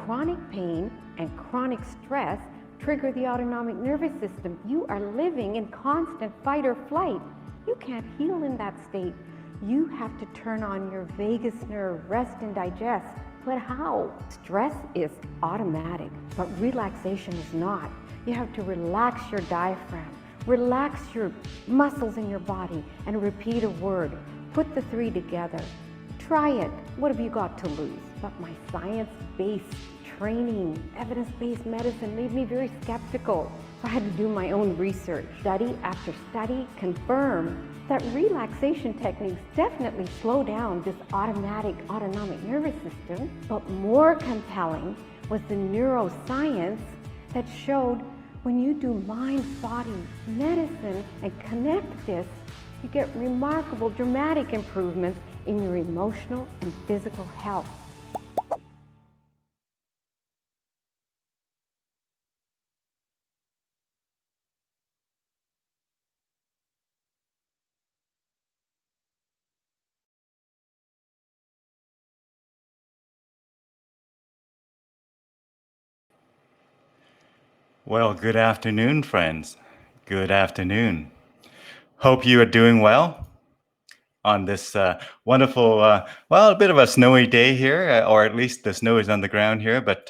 chronic pain and chronic stress trigger the autonomic nervous system. You are living in constant fight or flight. You can't heal in that state. You have to turn on your vagus nerve, rest and digest. But how? Stress is automatic, but relaxation is not. You have to relax your diaphragm, relax your muscles in your body, and repeat a word. Put the three together. Try it. What have you got to lose? But my science-based training, evidence-based medicine made me very skeptical. So I had to do my own research. Study after study confirmed that relaxation techniques definitely slow down this automatic autonomic nervous system, but more compelling was the neuroscience that showed when you do mind-body medicine and connect this, you get remarkable, dramatic improvements in your emotional and physical health. Well, good afternoon, friends. Good afternoon. Hope you are doing well on this wonderful, well, a bit of a snowy day here, or at least the snow is on the ground here, but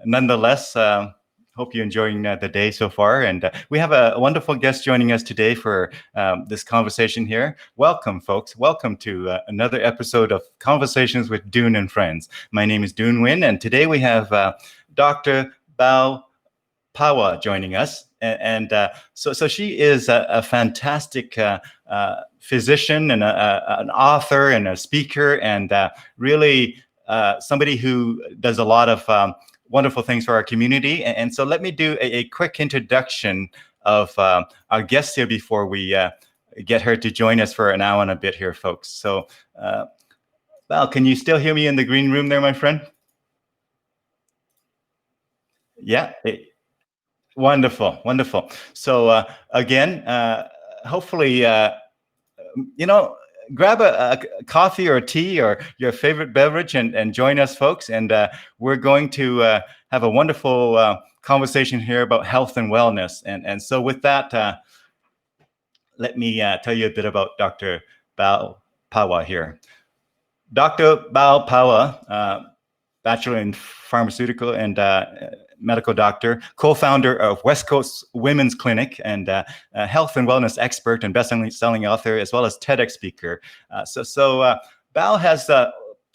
nonetheless, hope you're enjoying the day so far. And we have a wonderful guest joining us today for this conversation here. Welcome, folks. Welcome to another episode of Conversations with Dune and Friends. My name is Dune Nguyen, and today we have Dr. Bal Pawa joining us, and so she is a fantastic physician and an author and a speaker, and really somebody who does a lot of wonderful things for our community. And so let me do a quick introduction of our guest here before we get her to join us for an hour and a bit here, folks. So, Val, can you still hear me in the green room there, my friend? Yeah. Wonderful, wonderful. So again, hopefully, grab a coffee or a tea or your favorite beverage and join us, folks. And we're going to have a wonderful conversation here about health and wellness. And so with that, let me tell you a bit about Dr. Bal Pawa here. Dr. Bal Pawa, Bachelor in Pharmaceutical and medical doctor, co-founder of Westcoast Women's Clinic, and health and wellness expert and best-selling author, as well as TEDx speaker. So Bal has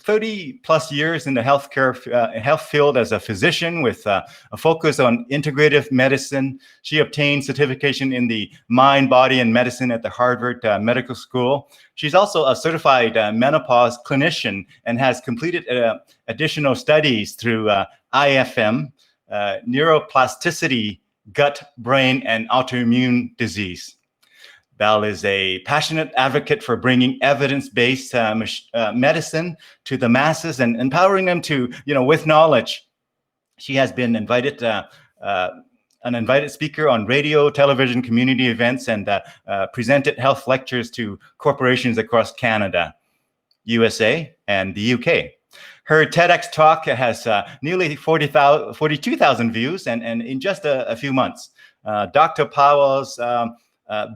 30 plus years in the health field as a physician with a focus on integrative medicine. She obtained certification in the mind, body, and medicine at the Harvard Medical School. She's also a certified menopause clinician and has completed additional studies through IFM, neuroplasticity, gut, brain, and autoimmune disease. Bal is a passionate advocate for bringing evidence-based medicine to the masses and empowering them to, with knowledge. She has been an invited speaker on radio, television, community events, and presented health lectures to corporations across Canada, USA, and the UK. Her TEDx talk has nearly 42,000 views, and in just a few months. Dr. Pawa's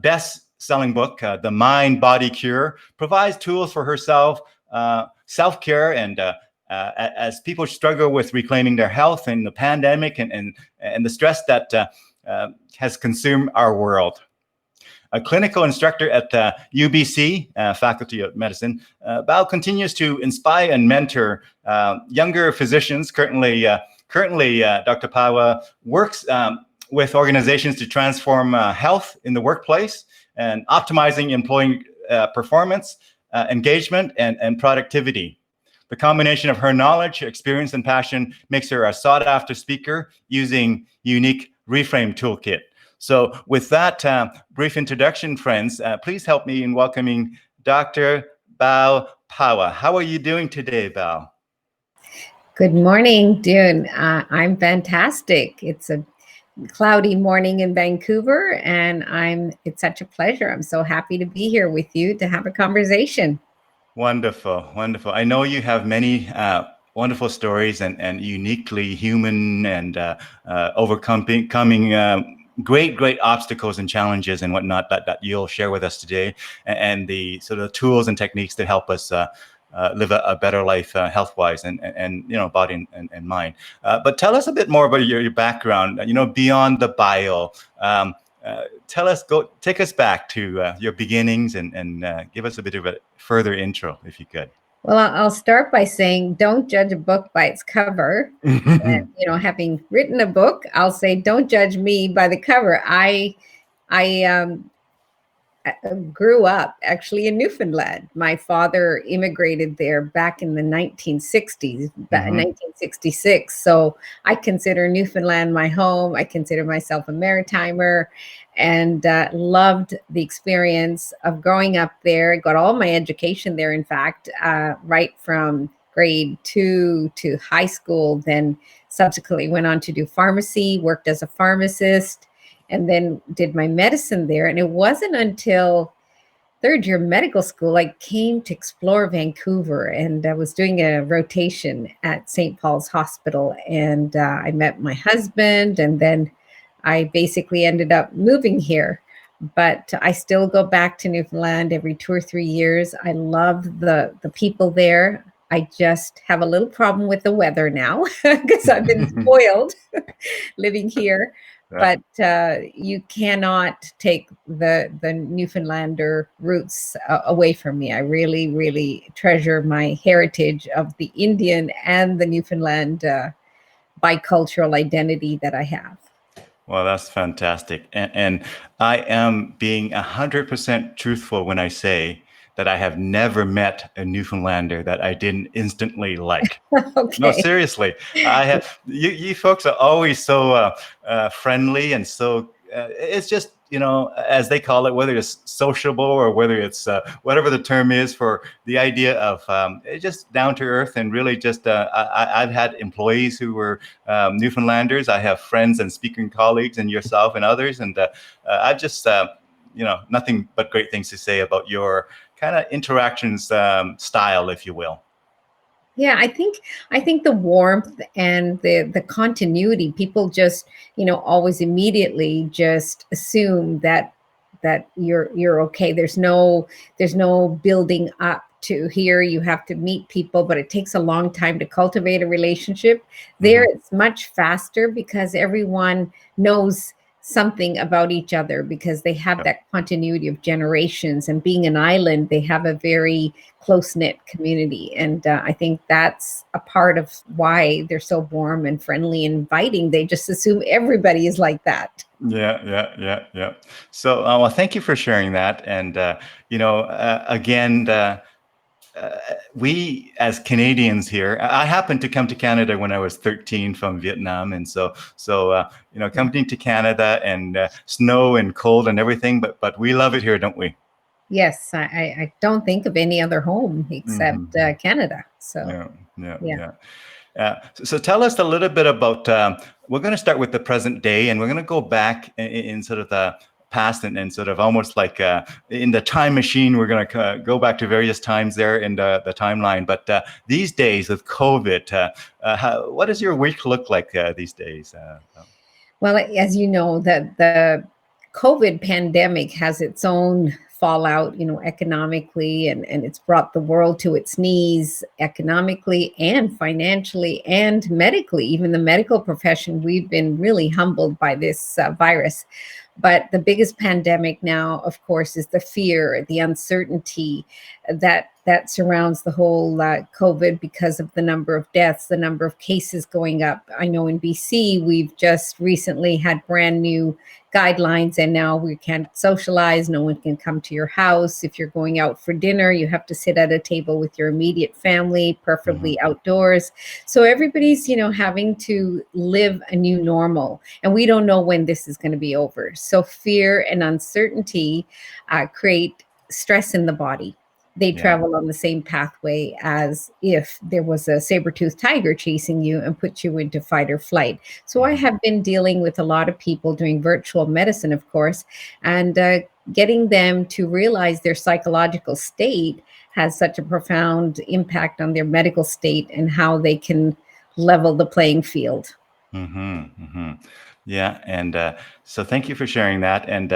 best-selling book, The Mind Body Cure, provides tools for herself, self-care, and as people struggle with reclaiming their health in the pandemic and the stress that has consumed our world. A clinical instructor at UBC Faculty of Medicine, Bal continues to inspire and mentor younger physicians. Currently, Dr. Pawa works with organizations to transform health in the workplace and optimizing employee performance, engagement, and productivity. The combination of her knowledge, experience, and passion makes her a sought-after speaker using unique REFRAME toolkit. So with that brief introduction, friends, please help me in welcoming Dr. Bal Pawa. How are you doing today, Bal? Good morning, Dune. I'm fantastic. It's a cloudy morning in Vancouver, and it's such a pleasure. I'm so happy to be here with you to have a conversation. Wonderful, wonderful. I know you have many Wonderful stories and uniquely human and overcoming great obstacles and challenges and whatnot that you'll share with us today, and the sort of tools and techniques that help us live a better life health-wise and body and mind. But tell us a bit more about your background, beyond the bio. Take us back to your beginnings and give us a bit of a further intro, if you could. Well, I'll start by saying, don't judge a book by its cover. And, having written a book, I'll say, don't judge me by the cover. I grew up actually in Newfoundland. My father immigrated there back in the 1960s, 1966. So I consider Newfoundland my home. I consider myself a maritimer, and loved the experience of growing up there. I got all my education there, in fact, right from grade 2 to high school. Then subsequently went on to do pharmacy, worked as a pharmacist, and then did my medicine there. And it wasn't until third year medical school I came to explore Vancouver, and I was doing a rotation at St. Paul's Hospital, and I met my husband, and then I basically ended up moving here. But I still go back to Newfoundland every 2 or 3 years. I love the people there. I just have a little problem with the weather now because I've been spoiled living here. Yeah. But you cannot take the Newfoundlander roots away from me. I really, really treasure my heritage of the Indian and the Newfoundland bicultural identity that I have. Well, that's fantastic. And I am being 100% truthful when I say that I have never met a Newfoundlander that I didn't instantly like. Okay. No, seriously. I have. You folks are always so friendly, and so it's just, as they call it, whether it's sociable or whether it's whatever the term is for the idea of just down to earth, and really just I've had employees who were Newfoundlanders. I have friends and speaking colleagues, and yourself and others, and I've just nothing but great things to say about your kind of interactions style, if you will. Yeah, I think the warmth and the continuity, people just, always immediately just assume that you're okay. There's no building up to here. You have to meet people, but it takes a long time to cultivate a relationship. There it's much faster because everyone knows something about each other, because they have that continuity of generations, and being an island, they have a very close-knit community. And I think that's a part of why they're so warm and friendly and inviting. They just assume everybody is like that. Yeah. So, well, thank you for sharing that. And, again, we as Canadians here, I happened to come to Canada when I was 13 from Vietnam. And so coming to Canada and snow and cold and everything, but we love it here, don't we? Yes. I don't think of any other home except Canada. So, yeah. So tell us a little bit about, we're going to start with the present day, and we're going to go back in sort of the past and sort of almost like in the time machine. We're going to go back to various times there in the timeline. But these days with COVID, what does your week look like these days? Well, as you know, the COVID pandemic has its own fallout, economically, and it's brought the world to its knees economically and financially and medically. Even the medical profession, we've been really humbled by this virus. But the biggest pandemic now, of course, is the fear, the uncertainty that surrounds the whole COVID, because of the number of deaths, the number of cases going up. I know in BC, we've just recently had brand new guidelines, and now we can't socialize. No one can come to your house. If you're going out for dinner, you have to sit at a table with your immediate family, preferably outdoors. So everybody's, having to live a new normal, and we don't know when this is going to be over. So fear and uncertainty create stress in the body. They travel on the same pathway as if there was a saber-toothed tiger chasing you and put you into fight or flight. So I have been dealing with a lot of people doing virtual medicine, of course, and getting them to realize their psychological state has such a profound impact on their medical state and how they can level the playing field. Yeah, and so thank you for sharing that. And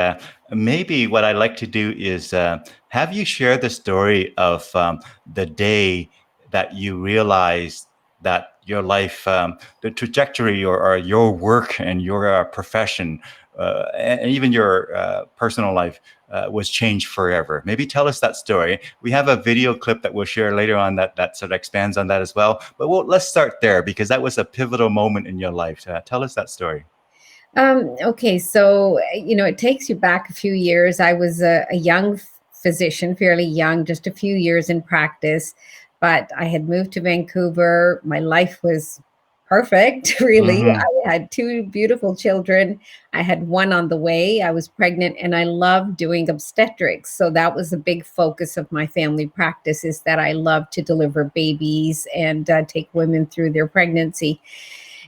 maybe what I'd like to do is have you share the story of the day that you realized that your life, the trajectory or your work and your profession, and even your personal life was changed forever. Maybe tell us that story. We have a video clip that we'll share later on that sort of expands on that as well. But let's start there because that was a pivotal moment in your life. Tell us that story. Okay, so, it takes you back a few years. I was a young physician, fairly young, just a few years in practice, but I had moved to Vancouver. My life was perfect, really. I had two beautiful children. I had one on the way. I was pregnant, and I loved doing obstetrics. So that was a big focus of my family practice, is that I love to deliver babies and take women through their pregnancy.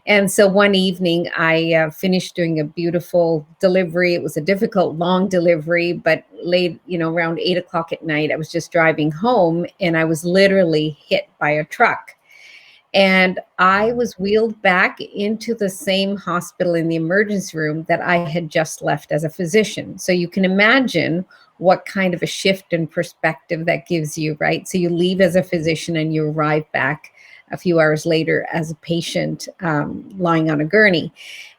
And so one evening I finished doing a beautiful delivery. It was a difficult, long delivery, but late, around 8 o'clock at night, I was just driving home and I was literally hit by a truck. And I was wheeled back into the same hospital in the emergency room that I had just left as a physician. So you can imagine what kind of a shift in perspective that gives you, right? So you leave as a physician and you arrive back a few hours later as a patient lying on a gurney.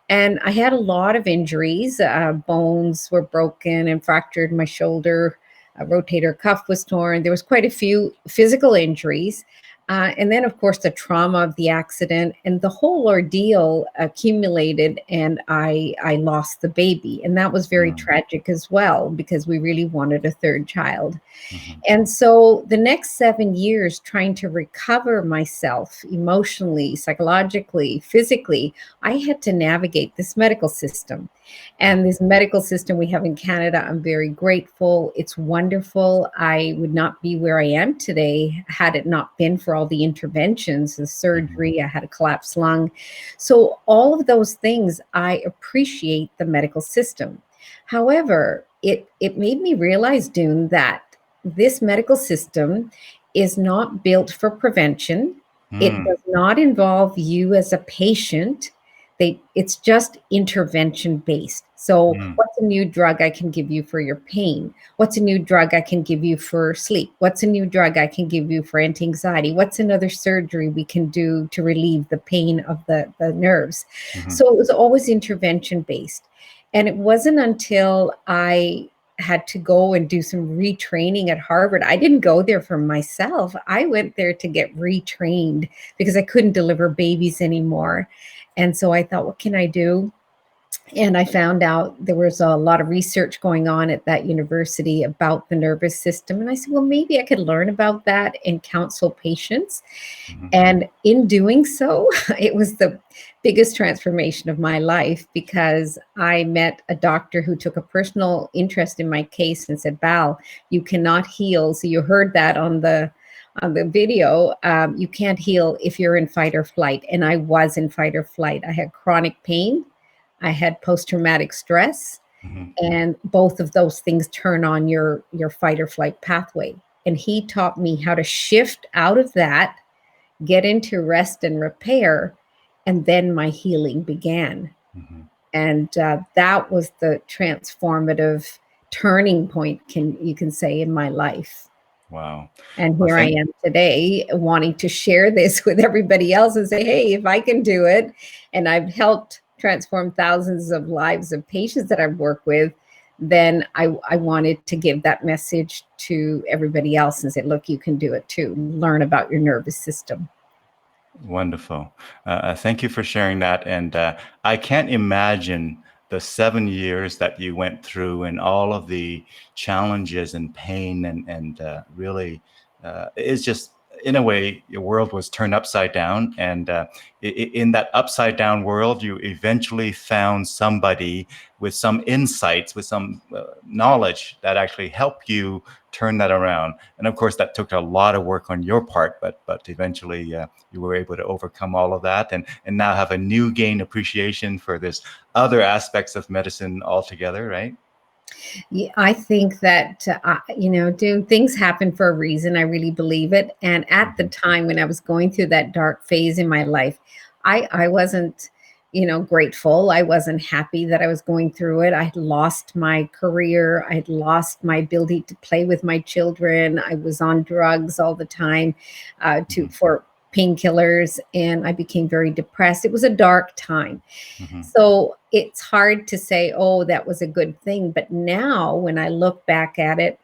And I had a lot of injuries. Bones were broken and fractured my shoulder. A rotator cuff was torn. There was quite a few physical injuries. And then, of course, the trauma of the accident and the whole ordeal accumulated, and I lost the baby. And that was very tragic as well, because we really wanted a third child. And so the next 7 years, trying to recover myself emotionally, psychologically, physically, I had to navigate this medical system. And this medical system we have in Canada, I'm very grateful. It's wonderful. I would not be where I am today had it not been for all the interventions, the surgery. I had a collapsed lung. So all of those things, I appreciate the medical system. However, it made me realize, Dune, that this medical system is not built for prevention. It does not involve you as a patient. It's just intervention based. So what's a new drug I can give you for your pain? What's a new drug I can give you for sleep? What's a new drug I can give you for anti-anxiety? What's another surgery we can do to relieve the pain of the nerves? So it was always intervention based. And it wasn't until I had to go and do some retraining at Harvard. I didn't go there for myself. I went there to get retrained because I couldn't deliver babies anymore. And so I thought, what can I do? And I found out there was a lot of research going on at that university about the nervous system. And I said, well, maybe I could learn about that and counsel patients. And in doing so, it was the biggest transformation of my life, because I met a doctor who took a personal interest in my case and said, Bal, you cannot heal. So you heard that on the video. You can't heal if you're in fight or flight. And I was in fight or flight. I had chronic pain. I had post-traumatic stress, and both of those things turn on your fight or flight pathway. And he taught me how to shift out of that, get into rest and repair, and then my healing began. And that was the transformative turning point, you can say, in my life. Wow. And here I am today wanting to share this with everybody else and say, hey, if I can do it, and I've helped transform thousands of lives of patients that I've worked with, then I wanted to give that message to everybody else and say, look, you can do it too. Learn about your nervous system. Wonderful. Thank you for sharing that. And I can't imagine the 7 years that you went through and all of the challenges and pain and really it's just, in a way, your world was turned upside down. And in that upside down world, you eventually found somebody with some insights, with some knowledge that actually helped you turn that around. And of course, that took a lot of work on your part, but eventually you were able to overcome all of that and now have a new gain appreciation for this other aspects of medicine altogether, right? Yeah, I think that, things happen for a reason. I really believe it. And at the Mhm. time when I was going through that dark phase in my life, I wasn't, grateful. I wasn't happy that I was going through it. I had lost my career. I had lost my ability to play with my children. I was on drugs all the time, Mhm. for painkillers, and I became very depressed. It was a dark time. Mhm. So it's hard to say, oh, that was a good thing. But now when I look back at it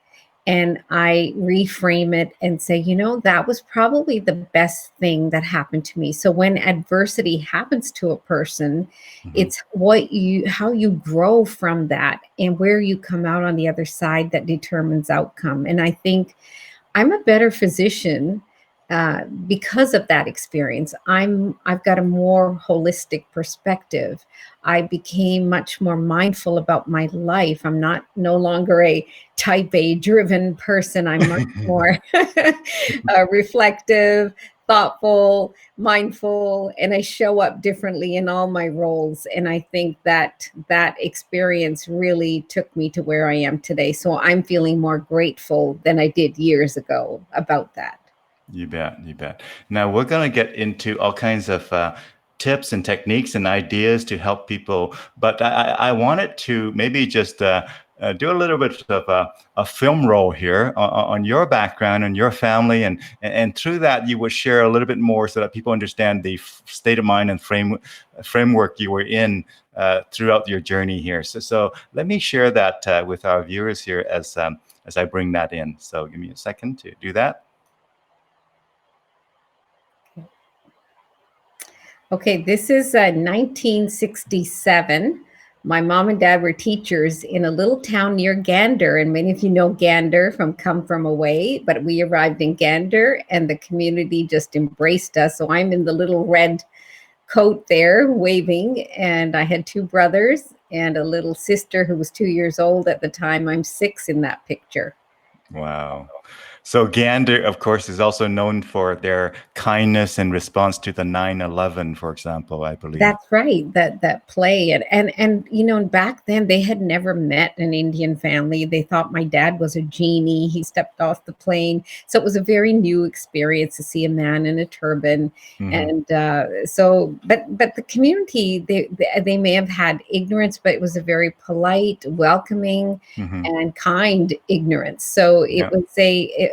and I reframe it and say, that was probably the best thing that happened to me. So when adversity happens to a person, Mhm. it's how you grow from that and where you come out on the other side that determines outcome. And I think I'm a better physician because of that experience. I've got a more holistic perspective. I became much more mindful about my life. I'm not no longer a type A driven person. I'm much more reflective, thoughtful, mindful, and I show up differently in all my roles. And I think that that experience really took me to where I am today. So I'm feeling more grateful than I did years ago about that. You bet, you bet. Now we're going to get into all kinds of tips and techniques and ideas to help people, but I wanted to maybe just do a little bit of a film roll here on your background and your family, and through that you would share a little bit more so that people understand the state of mind and framework you were in throughout your journey here. So let me share that with our viewers here as I bring that in. So give me a second to do that. Okay, this is 1967. My mom and dad were teachers in a little town near Gander, and many of you know Gander from Come From Away. But we arrived in Gander, and the community just embraced us. So I'm in the little red coat there, waving, and I had two brothers and a little sister who was 2 years old at the time. I'm six in that picture. Wow. So Gander, of course, is also known for their kindness in response to the 9/11, for example, I believe. That's right. That play and back then they had never met an Indian family. They thought my dad was a genie. He stepped off the plane, so it was a very new experience to see a man in a turban. Hmm. And but the community they may have had ignorance, but it was a very polite, welcoming, Hmm. and kind ignorance. So Yeah.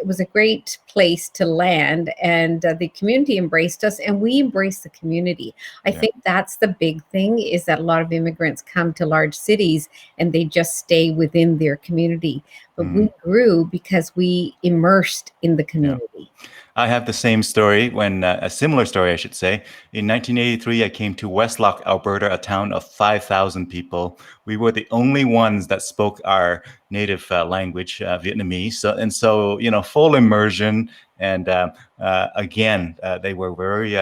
it was a great place to land, and the community embraced us, and we embraced the community. I Yeah. think that's the big thing is that a lot of immigrants come to large cities and they just stay within their community. But we Mm. grew because we immersed in the Yeah. community. I have the same story a similar story, I should say. In 1983, I came to Westlock, Alberta, a town of 5,000 people. We were the only ones that spoke our native language, Vietnamese. So, full immersion. And again, they were very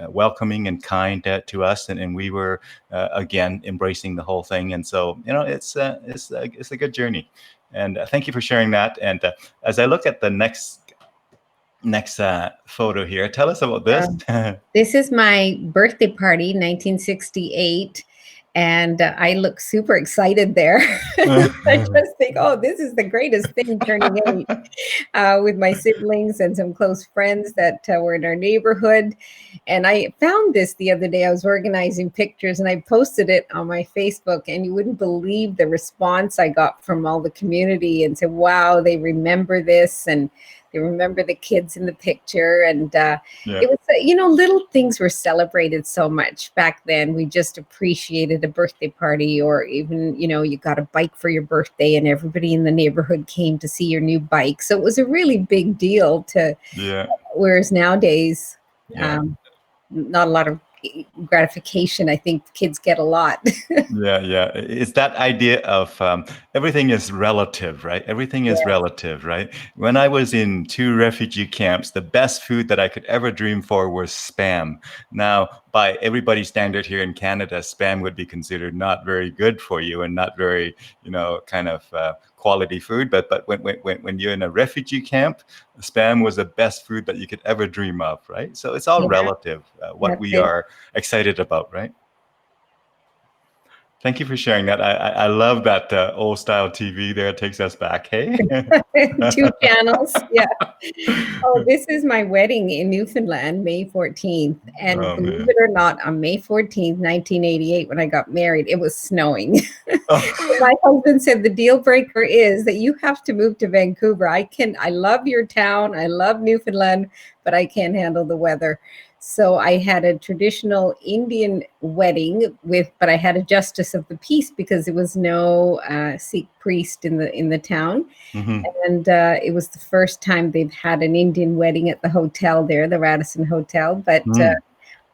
welcoming and kind to us. And we were, again, embracing the whole thing. And so, it's a good journey. And thank you for sharing that. And as I look at the next photo here. Tell us about this. This is my birthday party, 1968. And I look super excited there. I just think, oh, this is the greatest thing turning eight with my siblings and some close friends that were in our neighborhood. And I found this the other day. I was organizing pictures and I posted it on my Facebook, and you wouldn't believe the response I got from all the community and said, wow, they remember this and they remember the kids in the picture. And Yeah. it was, little things were celebrated so much back then. We just appreciated a birthday party, or even, you got a bike for your birthday and everybody in the neighborhood came to see your new bike. So it was a really big deal Yeah. whereas nowadays, Yeah. um, not a lot of gratification. I think kids get a lot. Yeah, yeah. It's that idea of everything is relative, right? Everything is Yeah. relative, right? When I was in 2 refugee camps, the best food that I could ever dream for was spam. Now, by everybody's standard here in Canada, spam would be considered not very good for you and not very, kind of quality food. But when you're in a refugee camp, spam was the best food that you could ever dream of, right? So it's all Yeah, relative, what that's we it. are excited about, right? Thank you for sharing that. I love that old style TV there. It takes us back. Hey. 2 channels. Yeah. Oh, this is my wedding in Newfoundland, May 14th. And Oh believe man. it or not, on May 14th, 1988, when I got married, it was snowing. Oh. My husband said the deal breaker is that you have to move to Vancouver. I love your town. I love Newfoundland, but I can't handle the weather. So I had a traditional Indian wedding but I had a justice of the peace because there was no Sikh priest in the town. Mhm. And it was the first time they've had an Indian wedding at the hotel there, the Radisson Hotel. But Mm.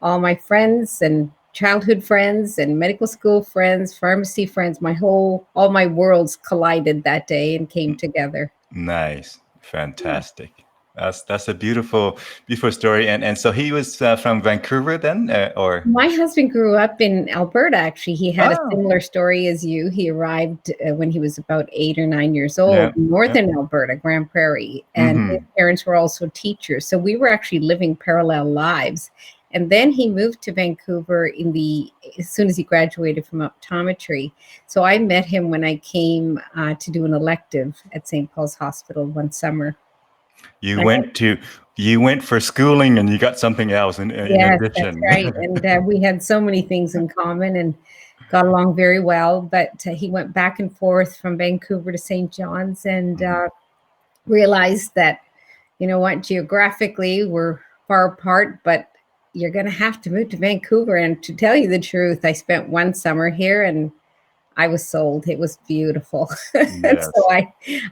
all my friends and childhood friends and medical school friends, pharmacy friends, all my worlds collided that day and came together. Nice. Fantastic. That's a beautiful story. And so he was from Vancouver then, or? My husband grew up in Alberta, actually. He had a Oh, similar story as you. He arrived when he was about 8 or 9 years old yeah. in Yeah. northern Alberta, Grand Prairie. And his parents were also teachers. So we were actually living parallel lives. And then he moved to Vancouver as soon as he graduated from optometry. So I met him when I came to do an elective at St. Paul's Hospital one summer. You went for schooling and you got something else in Yes, that's addition. right. And we had so many things in common and got along very well. But he went back and forth from Vancouver to St. John's and realized that, you know what, geographically we're far apart, but you're going to have to move to Vancouver. And to tell you the truth, I spent one summer here and I was sold. It was beautiful. And Yes. so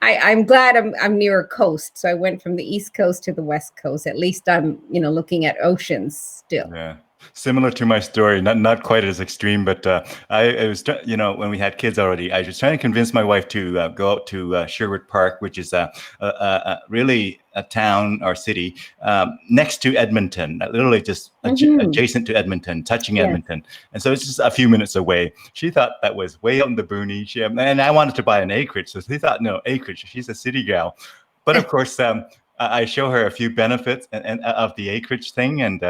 I'm glad I'm near a coast. So I went from the East Coast to the West Coast. At least I'm, looking at oceans still. Yeah. Similar to my story, not quite as extreme, but I was, when we had kids already, I was trying to convince my wife to go out to Sherwood Park, which is really a town or city next to Edmonton, literally just adjacent to Edmonton, touching Yes. Edmonton. And so it's just a few minutes away. She thought that was way out in the boonies. And I wanted to buy an acreage. So she thought, no, acreage. She's a city gal. But of course, I show her a few benefits and of the acreage thing, and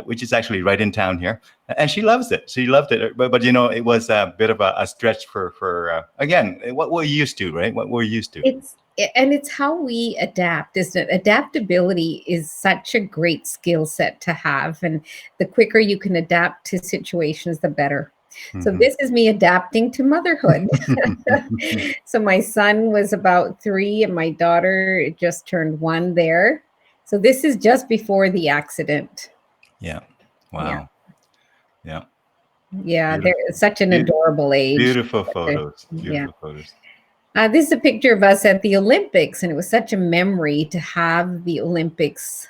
which is actually right in town here, and she loves it. She loved it, but it was a bit of a stretch for again what we're used to, right? What we're used to. It's how we adapt, isn't it? Adaptability is such a great skill set to have, and the quicker you can adapt to situations, the better. So this is me adapting to motherhood. So my son was about 3 and my daughter just turned 1 there. So this is just before the accident. Yeah. Wow. Yeah. Yeah, they're such an adorable age. Beautiful photos. Beautiful photos. This is a picture of us at the Olympics, and it was such a memory to have the Olympics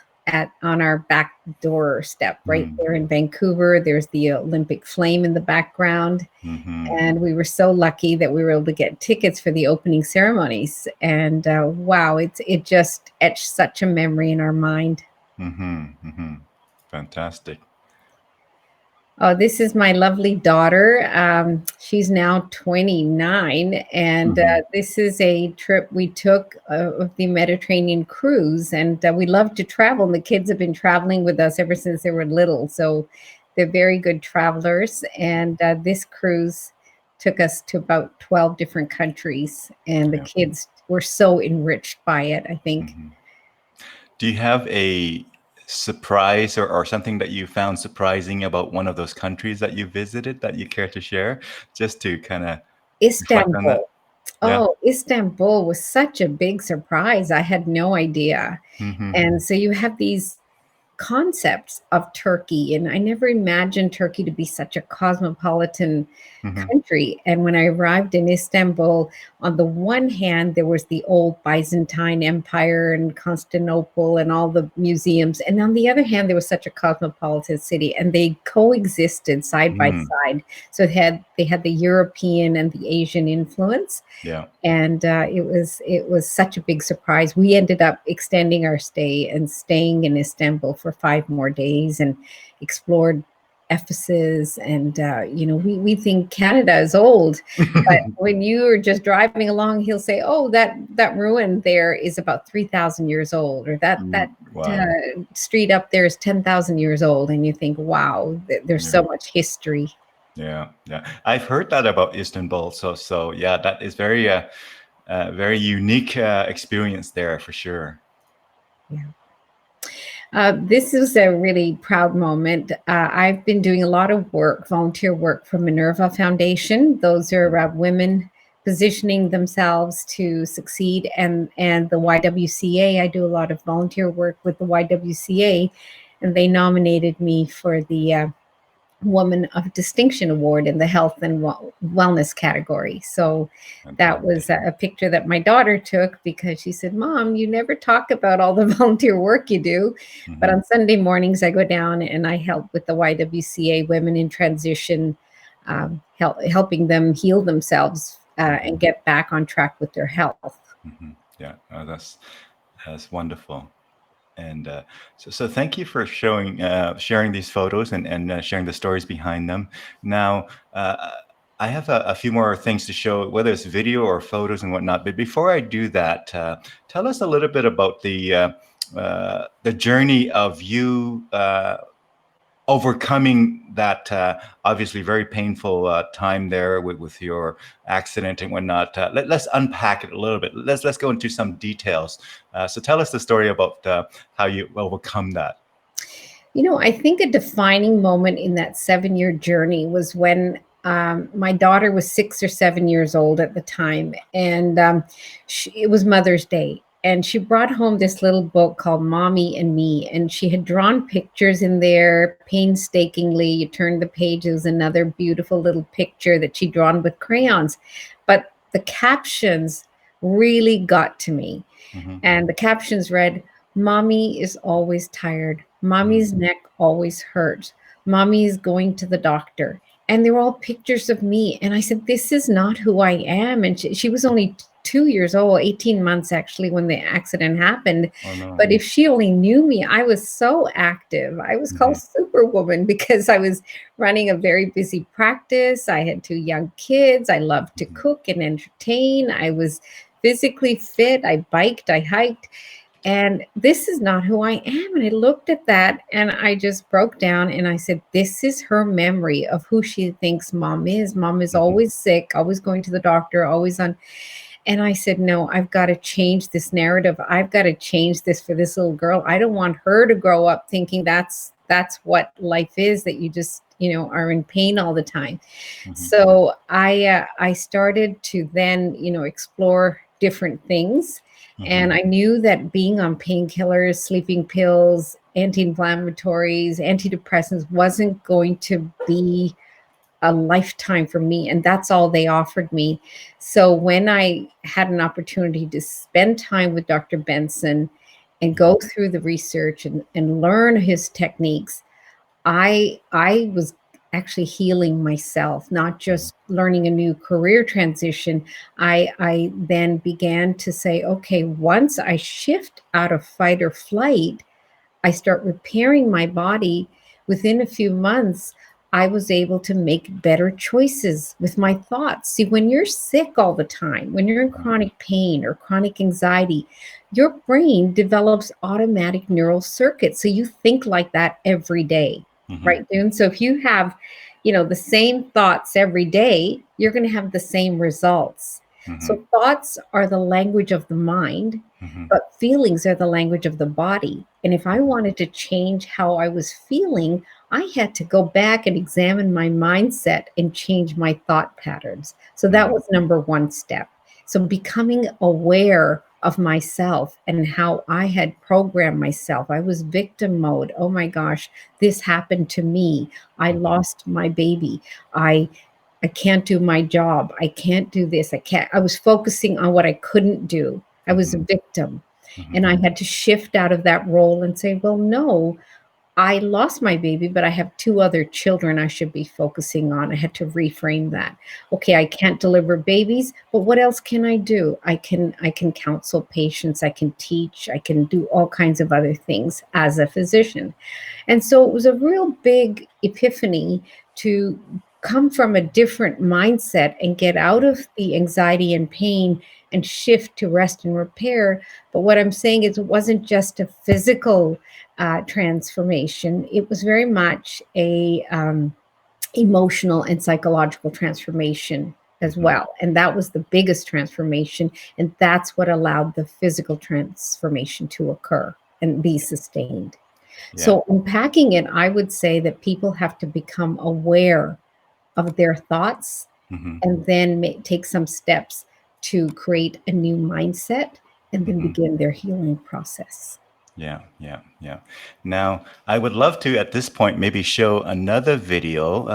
on our back doorstep right there in Vancouver. There's the Olympic flame in the background, and we were so lucky that we were able to get tickets for the opening ceremonies. And wow, it just etched such a memory in our mind. Fantastic. Oh, this is my lovely daughter. She's now 29, and this is a trip we took of the Mediterranean cruise, and we love to travel, and the kids have been traveling with us ever since they were little, so they're very good travelers, and this cruise took us to about 12 different countries, and the kids were so enriched by it, I think. Do you have a surprise or something that you found surprising about one of those countries that you visited that you care to share, just to kind of reflect on that? Oh, Istanbul was such a big surprise. I had no idea. And so you have these concepts of Turkey, and I never imagined Turkey to be such a cosmopolitan country. And when I arrived in Istanbul, on the one hand, there was the old Byzantine Empire and Constantinople and all the museums. And on the other hand, there was such a cosmopolitan city, and they coexisted side by side. So they had the European and the Asian influence. Yeah. And it was such a big surprise. We ended up extending our stay and staying in Istanbul for 5 more days and explored Ephesus. And we think Canada is old, but when you are just driving along, he'll say, "Oh, that ruin there is about 3,000 years old," or that street up there is 10,000 years old, and you think, "Wow, there's so much history." Yeah, yeah. I've heard that about Istanbul. So yeah, that is very unique experience there for sure. Yeah. This is a really proud moment. I've been doing a lot of work, volunteer work for Minerva Foundation. Those are women positioning themselves to succeed, and the YWCA. I do a lot of volunteer work with the YWCA, and they nominated me for the Woman of Distinction Award in the health and wellness category. So that was Fantastic. a picture that my daughter took because she said, "Mom, you never talk about all the volunteer work you do." But Mhm. on Sunday mornings, I go down and I help with the YWCA Women in Transition, helping them heal themselves and get back on track with their health. Yeah, that's wonderful. And so thank you for sharing these photos and sharing the stories behind them. Now, I have a few more things to show, whether it's video or photos and whatnot. But before I do that, tell us a little bit about the journey of you overcoming that obviously very painful time there with your accident and whatnot. Let's unpack it a little bit. Let's go into some details. So tell us the story about how you overcome that. I think a defining moment in that 7-year journey was when my daughter was 6 or 7 years old at the time, and it was Mother's Day. And she brought home this little book called Mommy and Me. And she had drawn pictures in there painstakingly. You turn the pages, another beautiful little picture that she'd drawn with crayons. But the captions really got to me. Hmm. And the captions read, "Mommy is always tired. Mommy's neck always hurts. Mommy is going to the doctor." And they were all pictures of me. And I said, "This is not who I am." And she was only 2 years old, 18 months actually, when the accident happened. Oh no. But if she only knew me, I was so active. I was called Hmm. Superwoman because I was running a very busy practice. I had 2 young kids. I loved to Hmm. cook and entertain. I was physically fit. I biked, I hiked. And this is not who I am. And I looked at that and I just broke down and I said, "This is her memory of who she thinks mom is. Mom is Hmm. always sick, always going to the doctor, always on." And I said, "No, I've got to change this narrative. I've got to change this for this little girl. I don't want her to grow up thinking that's what life is, that you just, are in pain all the time." Hmm. So I started to then, explore different things. Hmm. And I knew that being on painkillers, sleeping pills, anti-inflammatories, antidepressants wasn't going to be a lifetime for me. And that's all they offered me. So when I had an opportunity to spend time with Dr. Benson and go through the research and learn his techniques, I was actually healing myself, not just learning a new career transition. I then began to say, okay, once I shift out of fight or flight, I start repairing my body. Within a few months, I was able to make better choices with my thoughts. See, when you're sick all the time, when you're in chronic pain or chronic anxiety, your brain develops automatic neural circuits. So you think like that every day, Hmm. right, Dune? So if you have, the same thoughts every day, you're going to have the same results. Hmm. So thoughts are the language of the mind, Hmm. but feelings are the language of the body. And if I wanted to change how I was feeling, I had to go back and examine my mindset and change my thought patterns. So that was number one step. So becoming aware of myself and how I had programmed myself. I was victim mode. Oh my gosh, this happened to me. I lost my baby. I can't do my job. I can't do this. I was focusing on what I couldn't do. I was a Hmm. victim. Hmm. And I had to shift out of that role and say, well, no, I lost my baby, but I have 2 other children I should be focusing on. I had to reframe that. Okay, I can't deliver babies, but what else can I do? I can counsel patients, I can teach, I can do all kinds of other things as a physician. And so it was a real big epiphany to come from a different mindset and get out of the anxiety and pain and shift to rest and repair. But what I'm saying is, it wasn't just a physical transformation, it was very much emotional and psychological transformation as well. And that was the biggest transformation. And that's what allowed the physical transformation to occur and be sustained. Yeah. So, unpacking it, I would say that people have to become aware of their thoughts and then take some steps to create a new mindset and then begin their healing process. Yeah. Now, I would love to, at this point, maybe show another video.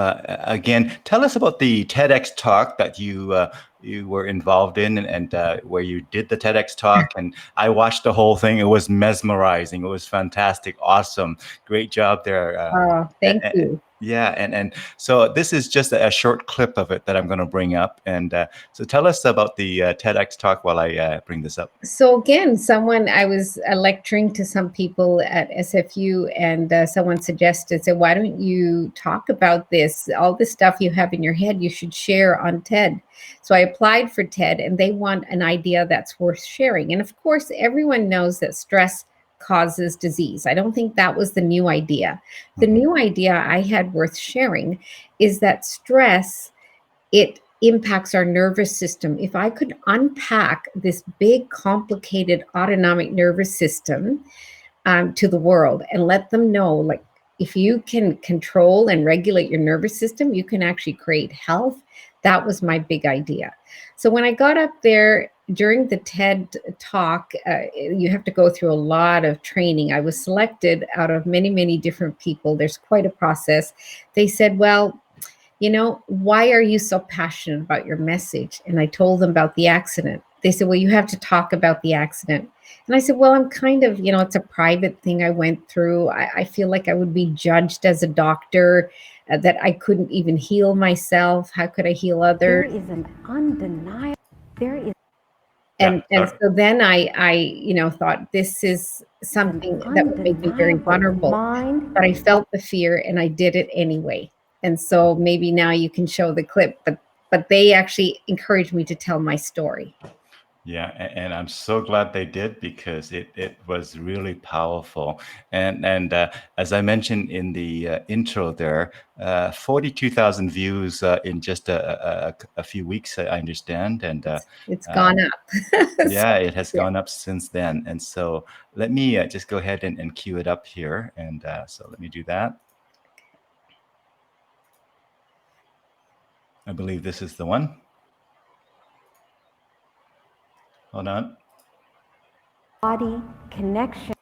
Again, tell us about the TEDx talk that you were involved in, and where you did the TEDx talk. And I watched the whole thing. It was mesmerizing. It was fantastic. Awesome. Great job there. Thank you. Yeah, and so this is just a short clip of it that I'm going to bring up. And so tell us about the TEDx talk while I bring this up. So again, I was lecturing to some people at SFU, and someone said, why don't you talk about this? All this stuff you have in your head, you should share on TED. So I applied for TED, and they want an idea that's worth sharing. And of course, everyone knows that stress causes disease. I don't think that was the new idea. The new idea I had worth sharing is that stress, it impacts our nervous system. If I could unpack this big, complicated autonomic nervous system to the world and let them know, like, if you can control and regulate your nervous system, you can actually create health. That was my big idea. So when I got up there during the TED talk, you have to go through a lot of training. I was selected out of many, many different people. There's quite a process. They said, well, why are you so passionate about your message? And I told them about the accident. They said, well, you have to talk about the accident. And I said, well, I'm kind of, it's a private thing I went through. I feel like I would be judged as a doctor, that I couldn't even heal myself. How could I heal others? There is an undeniable, And so then I thought, this is something that would make me very vulnerable. But I felt the fear and I did it anyway. And so maybe now you can show the clip, but they actually encouraged me to tell my story. Yeah, and I'm so glad they did, because it was really powerful. And as I mentioned in the intro there, 42,000 views in just a few weeks, I understand. And it's gone up. Yeah, it has gone up since then. And so let me just go ahead and cue it up here. And so let me do that. I believe this is the one. Hold on. Body connection.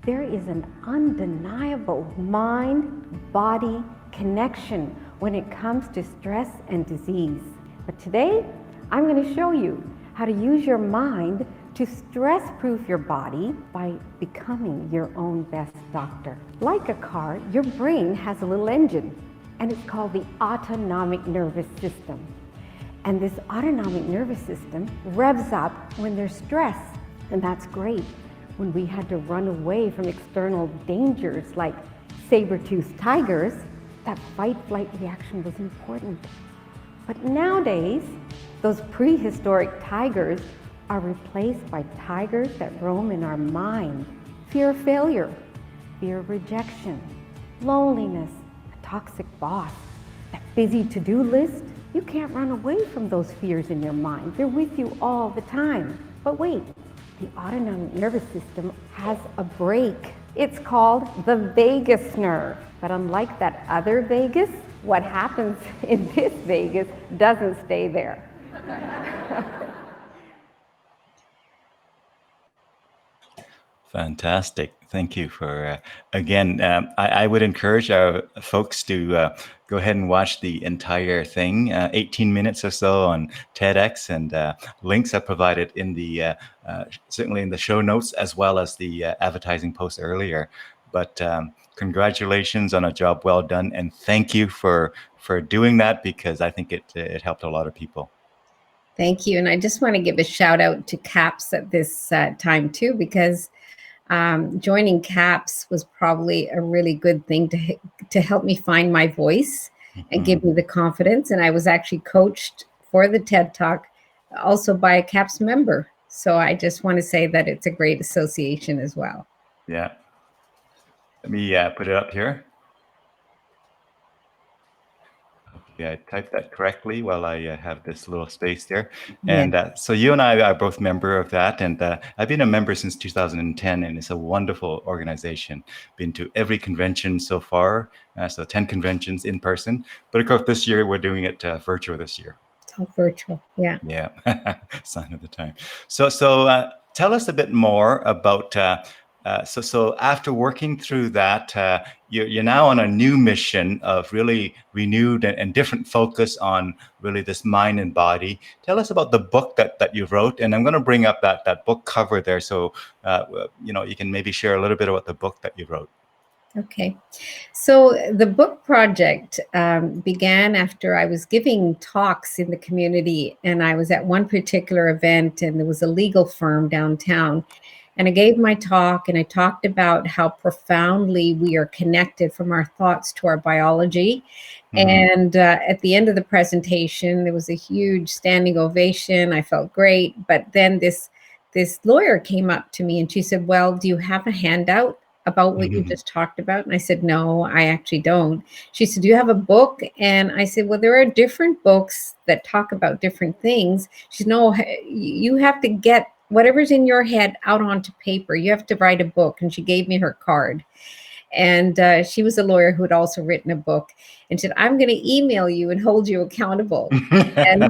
There is an undeniable mind-body connection when it comes to stress and disease. But today, I'm going to show you how to use your mind to stress-proof your body by becoming your own best doctor. Like a car, your brain has a little engine, and it's called the autonomic nervous system. And this autonomic nervous system revs up when there's stress, and that's great. When we had to run away from external dangers like saber-toothed tigers, that fight-flight reaction was important. But nowadays, those prehistoric tigers are replaced by tigers that roam in our mind. Fear of failure, fear of rejection, loneliness, a toxic boss, that busy to-do list. You can't run away from those fears in your mind. They're with you all the time. But wait, the autonomic nervous system has a brake. It's called the vagus nerve. But unlike that other vagus, what happens in this vagus doesn't stay there. Fantastic. Thank you for, again, I would encourage our folks to go ahead and watch the entire thing, 18 minutes or so on TEDx, and links are provided in the, certainly in the show notes, as well as the advertising post earlier. But congratulations on a job well done. And thank you for doing that, because I think it helped a lot of people. Thank you. And I just want to give a shout out to CAPS at this time too, because joining CAPS was probably a really good thing to help me find my voice and give me the confidence. And I was actually coached for the TED Talk also by a CAPS member. So I just want to say that it's a great association as well. Yeah. Let me put it up here. Yeah, I typed that correctly while I have this little space there. And so you and I are both member of that. And I've been a member since 2010, and it's a wonderful organization. Been to every convention so far, so 10 conventions in person. But of course, this year we're doing it virtual this year. All virtual, yeah. Yeah, sign of the time. So tell us a bit more about, so after working through that, you're now on a new mission of really renewed and different focus on really this mind and body. Tell us about the book that you wrote, and I'm going to bring up that book cover there, so you can maybe share a little bit about the book that you wrote. Okay. So the book project began after I was giving talks in the community, and I was at one particular event, and there was a legal firm downtown. And I gave my talk, and I talked about how profoundly we are connected from our thoughts to our biology. And at the end of the presentation, there was a huge standing ovation. I felt great. But then this lawyer came up to me and she said, "Well, do you have a handout about what you just talked about?" And I said, "No, I actually don't." She said, "Do you have a book?" And I said, "Well, there are different books that talk about different things." She said, "No, you have to get whatever's in your head out onto paper. You have to write a book." And she gave me her card. And she was a lawyer who had also written a book, and said, "I'm going to email you and hold you accountable." And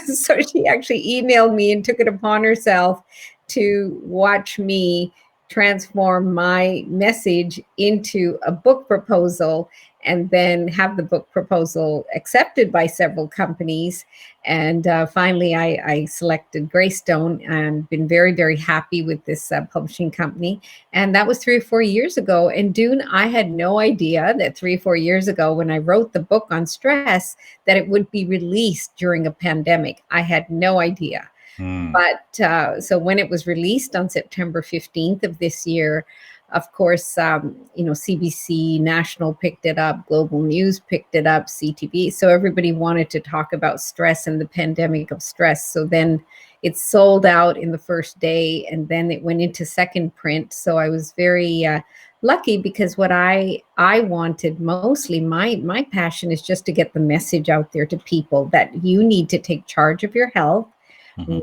so she actually emailed me and took it upon herself to watch me transform my message into a book proposal, and then have the book proposal accepted by several companies. And finally, I selected Greystone, and been very, very happy with this publishing company. And that was 3 or 4 years ago. And Dune, I had no idea that 3 or 4 years ago, when I wrote the book on stress, that it would be released during a pandemic. I had no idea. But so when it was released on September 15th of this year, of course, CBC National picked it up, Global News picked it up, CTV. So everybody wanted to talk about stress and the pandemic of stress. So then it sold out in the first day, and then it went into second print. So I was very lucky, because what I wanted mostly, my passion is just to get the message out there to people that you need to take charge of your health.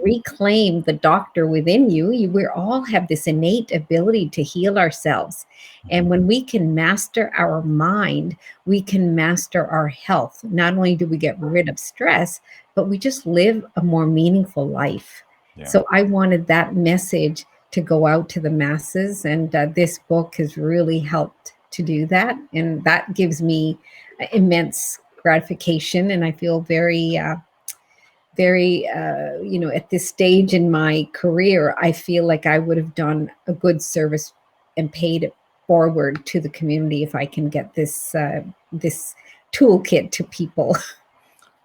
Reclaim the doctor within you. We all have this innate ability to heal ourselves. And when we can master our mind, we can master our health. Not only do we get rid of stress, but we just live a more meaningful life. Yeah. So I wanted that message to go out to the masses. And this book has really helped to do that. And that gives me immense gratification. And I feel very at this stage in my career, I feel like I would have done a good service and paid it forward to the community if I can get this toolkit to people.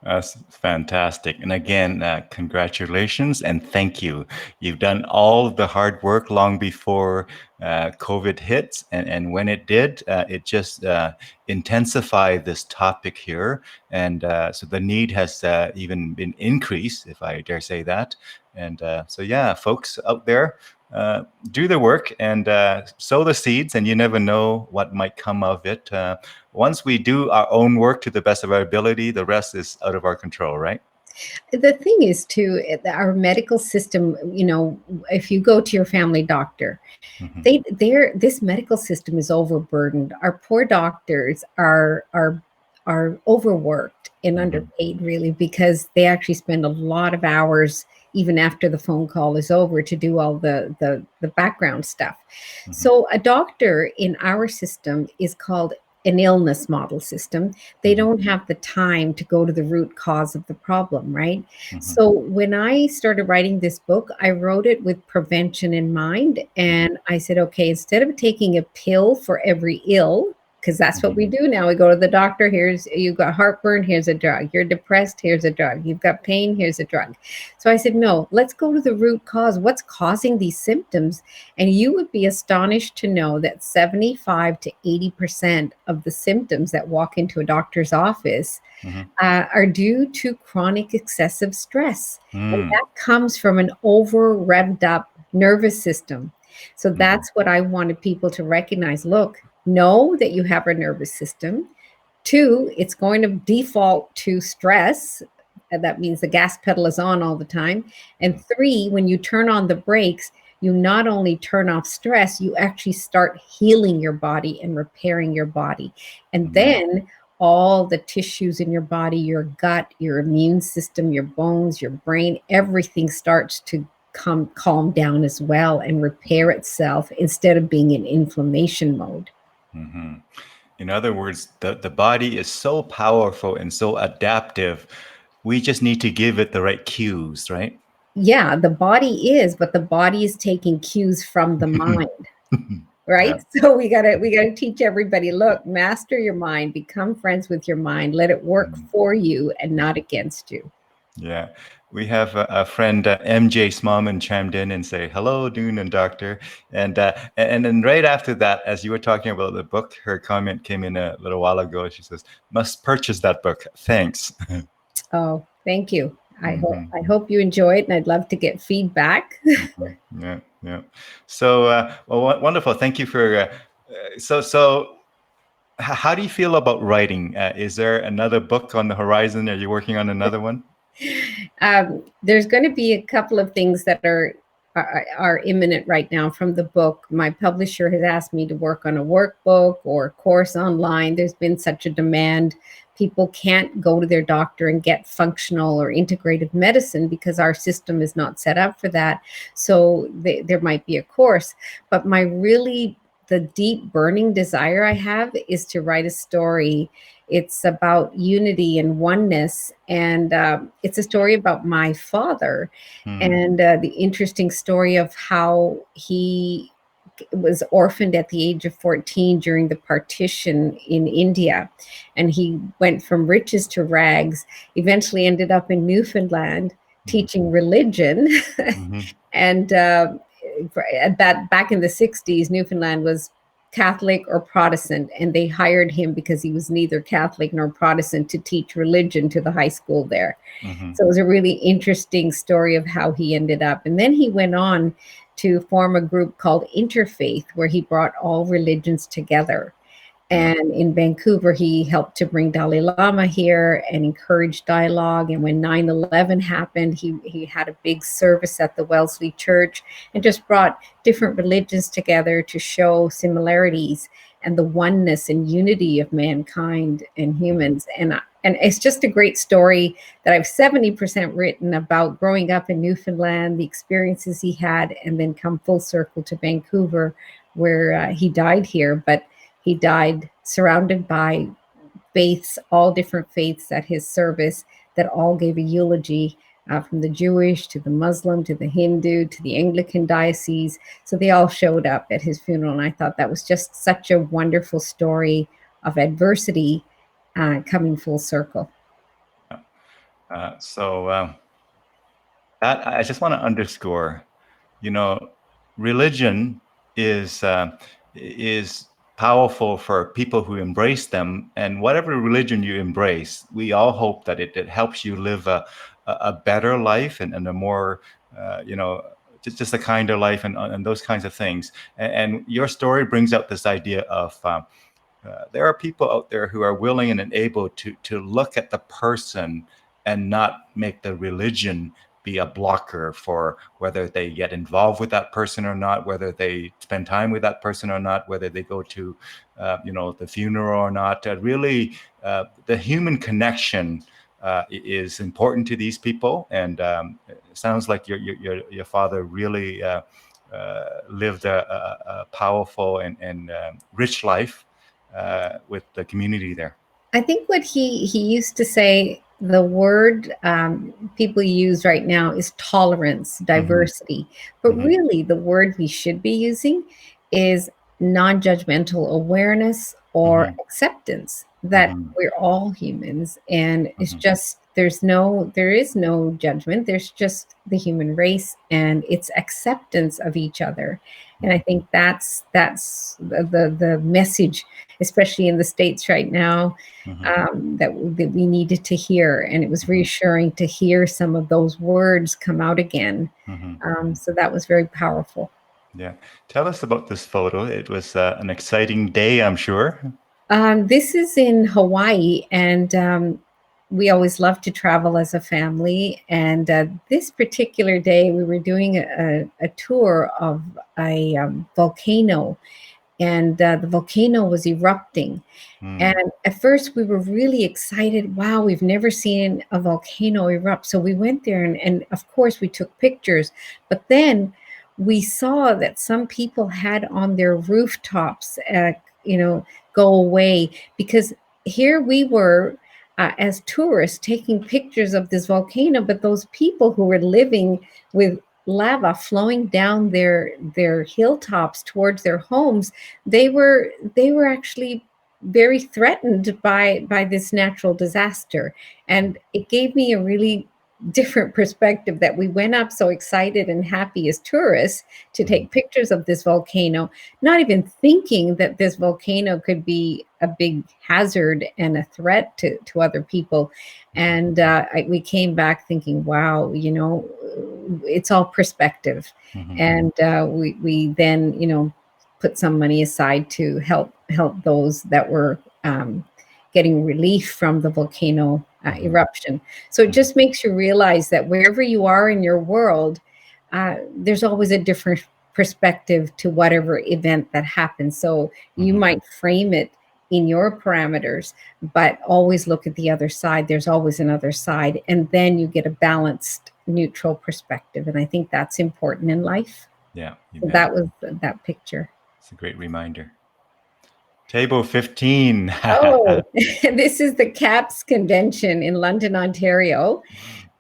That's fantastic. And again, congratulations and thank you. You've done all the hard work long before COVID hit. And when it did, it just intensified this topic here. And so the need has even been increased, if I dare say that. And so, yeah, folks out there, do the work and sow the seeds, and you never know what might come of it. Once we do our own work to the best of our ability, the rest is out of our control, right? The thing is, too, our medical system, if you go to your family doctor, this medical system is overburdened. Our poor doctors are overworked and underpaid, really, because they actually spend a lot of hours even after the phone call is over to do all the background stuff. So a doctor in our system is called an illness model system. They don't have the time to go to the root cause of the problem, right? So when I started writing this book, I wrote it with prevention in mind. And I said, okay, instead of taking a pill for every ill, because that's what we do now. We go to the doctor. You've got heartburn, here's a drug. You're depressed, here's a drug. You've got pain, here's a drug. So I said, no, let's go to the root cause. What's causing these symptoms? And you would be astonished to know that 75 to 80% of the symptoms that walk into a doctor's office are due to chronic excessive stress. And that comes from an over revved up nervous system. So that's what I wanted people to recognize. Look, know that you have a nervous system. 2, it's going to default to stress. And that means the gas pedal is on all the time. And 3, when you turn on the brakes, you not only turn off stress, you actually start healing your body and repairing your body. And then all the tissues in your body, your gut, your immune system, your bones, your brain, everything starts to calm down as well and repair itself instead of being in inflammation mode. In other words, the body is so powerful and so adaptive. We just need to give it the right cues, right? Yeah, the body is, but the body is taking cues from the mind. Right? Yeah. So we gotta teach everybody, look, master your mind, become friends with your mind, let it work for you and not against you. Yeah. We have a friend, MJ Smallman, chimed in and say, hello, Dune and Doctor. And then right after that, as you were talking about the book, her comment came in a little while ago. She says, must purchase that book. Thanks. Oh, thank you. I hope you enjoy it, and I'd love to get feedback. Yeah. So, well, wonderful. Thank you for, so how do you feel about writing? Is there another book on the horizon? Are you working on another one? There's going to be a couple of things that are imminent right now from the book. My publisher has asked me to work on a workbook or a course online. There's been such a demand. People can't go to their doctor and get functional or integrative medicine because our system is not set up for that. So there might be a course. But the deep burning desire I have is to write a story. It's about unity and oneness. And it's a story about my father and the interesting story of how he was orphaned at the age of 14 during the partition in India. And he went from riches to rags, eventually ended up in Newfoundland teaching religion. And back in the 60s, Newfoundland was Catholic or Protestant, and they hired him because he was neither Catholic nor Protestant to teach religion to the high school there. So it was a really interesting story of how he ended up. And then he went on to form a group called Interfaith, where he brought all religions together. And in Vancouver, he helped to bring Dalai Lama here and encourage dialogue. And when 9/11 happened, he had a big service at the Wellesley Church and just brought different religions together to show similarities and the oneness and unity of mankind and humans. And it's just a great story that I've 70% written about growing up in Newfoundland, the experiences he had, and then come full circle to Vancouver, where he died here. But he died surrounded by faiths, all different faiths at his service that all gave a eulogy from the Jewish to the Muslim to the Hindu to the Anglican diocese. So they all showed up at his funeral. And I thought that was just such a wonderful story of adversity coming full circle. That I just want to underscore, religion is powerful for people who embrace them, and whatever religion you embrace, we all hope that it helps you live a better life and a more, just a kinder life and those kinds of things. And your story brings out this idea of there are people out there who are willing and able to look at the person and not make the religion be a blocker for whether they get involved with that person or not, whether they spend time with that person or not, whether they go to, the funeral or not. Really, the human connection is important to these people, and it sounds like your father really lived a powerful and rich life with the community there. I think what he used to say, the word people use right now is tolerance, diversity. But really, the word we should be using is non-judgmental awareness or acceptance that we're all humans, and it's just there is no judgment. There's just the human race, and it's acceptance of each other. And I think that's the message, especially in the States right now, that we needed to hear. And it was reassuring to hear some of those words come out again. So that was very powerful. Yeah. Tell us about this photo. It was an exciting day, I'm sure. This is in Hawaii, and we always love to travel as a family. And this particular day, we were doing a tour of a volcano, and the volcano was erupting. And at first, we were really excited. Wow, we've never seen a volcano erupt. So we went there, and of course, we took pictures. But then we saw that some people had on their rooftops, go away, because here we were as tourists taking pictures of this volcano, but those people who were living with lava flowing down their hilltops towards their homes, they were actually very threatened by this natural disaster. And it gave me a really different perspective that we went up so excited and happy as tourists to take pictures of this volcano, not even thinking that this volcano could be a big hazard and a threat to other people. And we came back thinking, wow, it's all perspective. And we then, put some money aside to help those that were getting relief from the volcano eruption. So it just makes you realize that wherever you are in your world, there's always a different perspective to whatever event that happens. So you might frame it in your parameters, but always look at the other side. There's always another side. And then you get a balanced, neutral perspective. And I think that's important in life. Yeah. So that was that picture. It's a great reminder. Table 15. Oh, this is the CAPS convention in London, Ontario.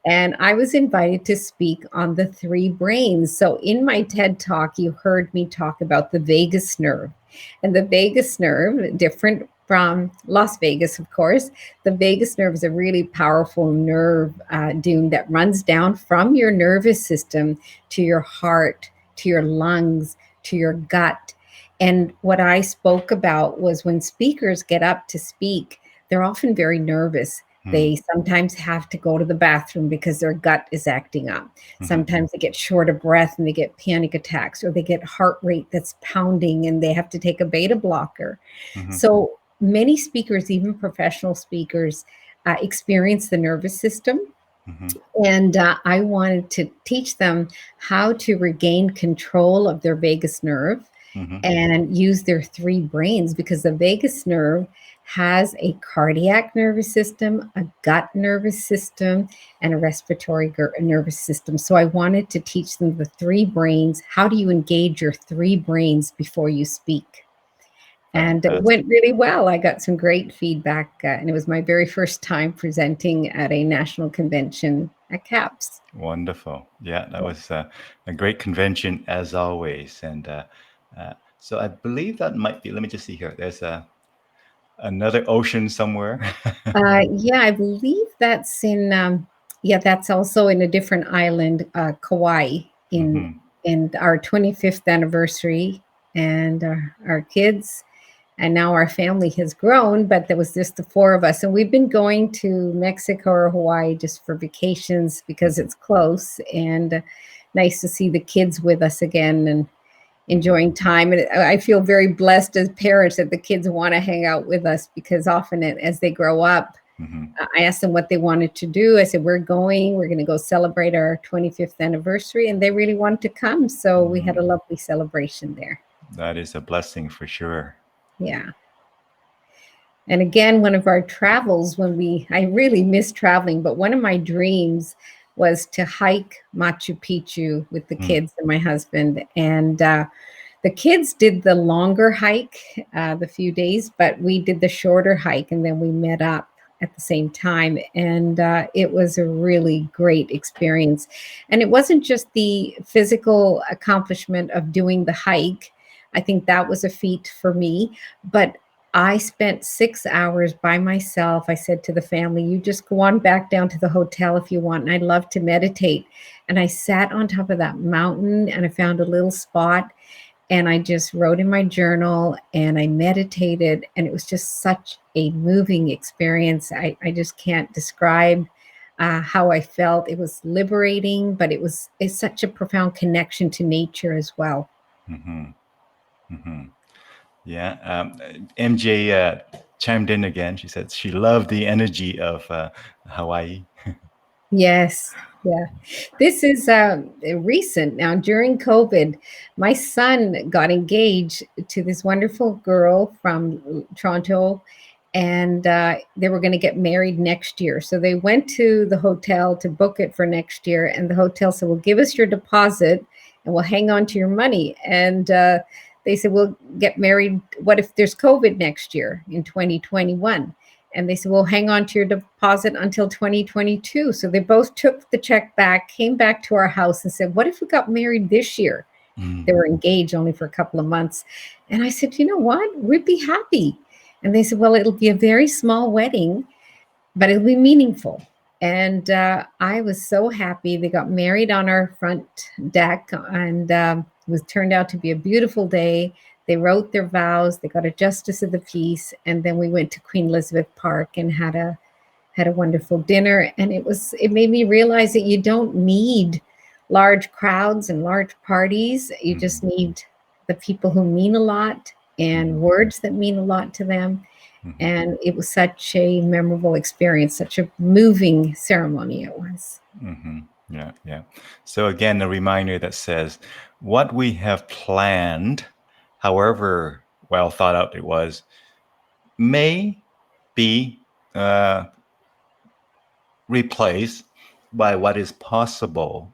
And I was invited to speak on the three brains. So in my TED talk, you heard me talk about the vagus nerve. And the vagus nerve, different from Las Vegas, of course, the vagus nerve is a really powerful nerve, Dune, that runs down from your nervous system to your heart, to your lungs, to your gut. And what I spoke about was when speakers get up to speak, they're often very nervous. They sometimes have to go to the bathroom because their gut is acting up. Sometimes they get short of breath and they get panic attacks, or they get heart rate that's pounding and they have to take a beta blocker. So many speakers, even professional speakers, experience the nervous system. And I wanted to teach them how to regain control of their vagus nerve and use their three brains, because the vagus nerve has a cardiac nervous system, a gut nervous system, and a respiratory nervous system. So I wanted to teach them the three brains. How do you engage your three brains before you speak? And it went really well. I got some great feedback, and it was my very first time presenting at a national convention at CAPS. Wonderful. Yeah, that was a great convention as always. And so I believe that might be, let me just see here. There's another ocean somewhere. Yeah, I believe that's in, that's also in a different island, Kauai, in our 25th anniversary, and our kids. And now our family has grown, but there was just the four of us. And we've been going to Mexico or Hawaii just for vacations because it's close, and nice to see the kids with us again and enjoying time. And I feel very blessed as parents that the kids want to hang out with us, because often as they grow up, I asked them what they wanted to do. I said, we're going to go celebrate our 25th anniversary. And they really wanted to come. So we had a lovely celebration there. That is a blessing for sure. Yeah. And again, one of our travels, I really miss traveling, but one of my dreams was to hike Machu Picchu with the kids and my husband. And the kids did the longer hike, the few days, but we did the shorter hike, and then we met up at the same time. And it was a really great experience. And it wasn't just the physical accomplishment of doing the hike, I think that was a feat for me. But I spent 6 hours by myself. I said to the family, you just go on back down to the hotel if you want. And I'd love to meditate. And I sat on top of that mountain and I found a little spot and I just wrote in my journal and I meditated. And it was just such a moving experience. I just can't describe how I felt. It was liberating, but it's such a profound connection to nature as well. Mm-hmm. Mm-hmm. Yeah. MJ chimed in again. She said she loved the energy of Hawaii. Yes. Yeah. This is recent. Now, during COVID, my son got engaged to this wonderful girl from Toronto, and they were going to get married next year. So they went to the hotel to book it for next year. And the hotel said, well, give us your deposit and we'll hang on to your money. And they said, we'll get married. What if there's COVID next year in 2021? And they said, well, hang on to your deposit until 2022. So they both took the check back, came back to our house and said, what if we got married this year? They were engaged only for a couple of months. And I said, you know what? We'd be happy. And they said, well, it'll be a very small wedding, but it'll be meaningful. And I was so happy. They got married on our front deck, and it was turned out to be a beautiful day. They wrote their vows. They got a justice of the peace, and then we went to Queen Elizabeth Park and had a wonderful dinner. And it made me realize that you don't need large crowds and large parties. You just need the people who mean a lot and words that mean a lot to them. And it was such a memorable experience, such a moving ceremony it was. Yeah, yeah. So again, a reminder that says what we have planned, however well thought out it was, may be replaced by what is possible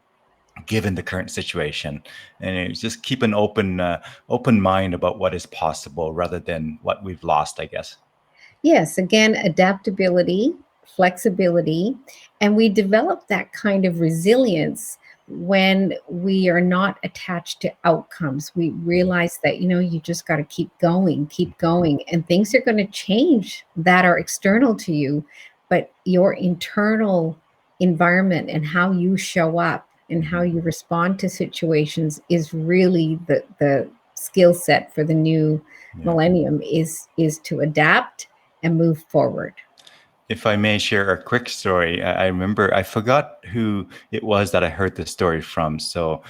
given the current situation. And it's just keep an open mind about what is possible rather than what we've lost, I guess. Yes, again, adaptability, flexibility, and we develop that kind of resilience when we are not attached to outcomes. We realize that, you just got to keep going, and things are going to change that are external to you, but your internal environment and how you show up and how you respond to situations is really the skill set for the new millennium is to adapt and move forward. If I may share a quick story, I remember, I forgot who it was that I heard the story from, so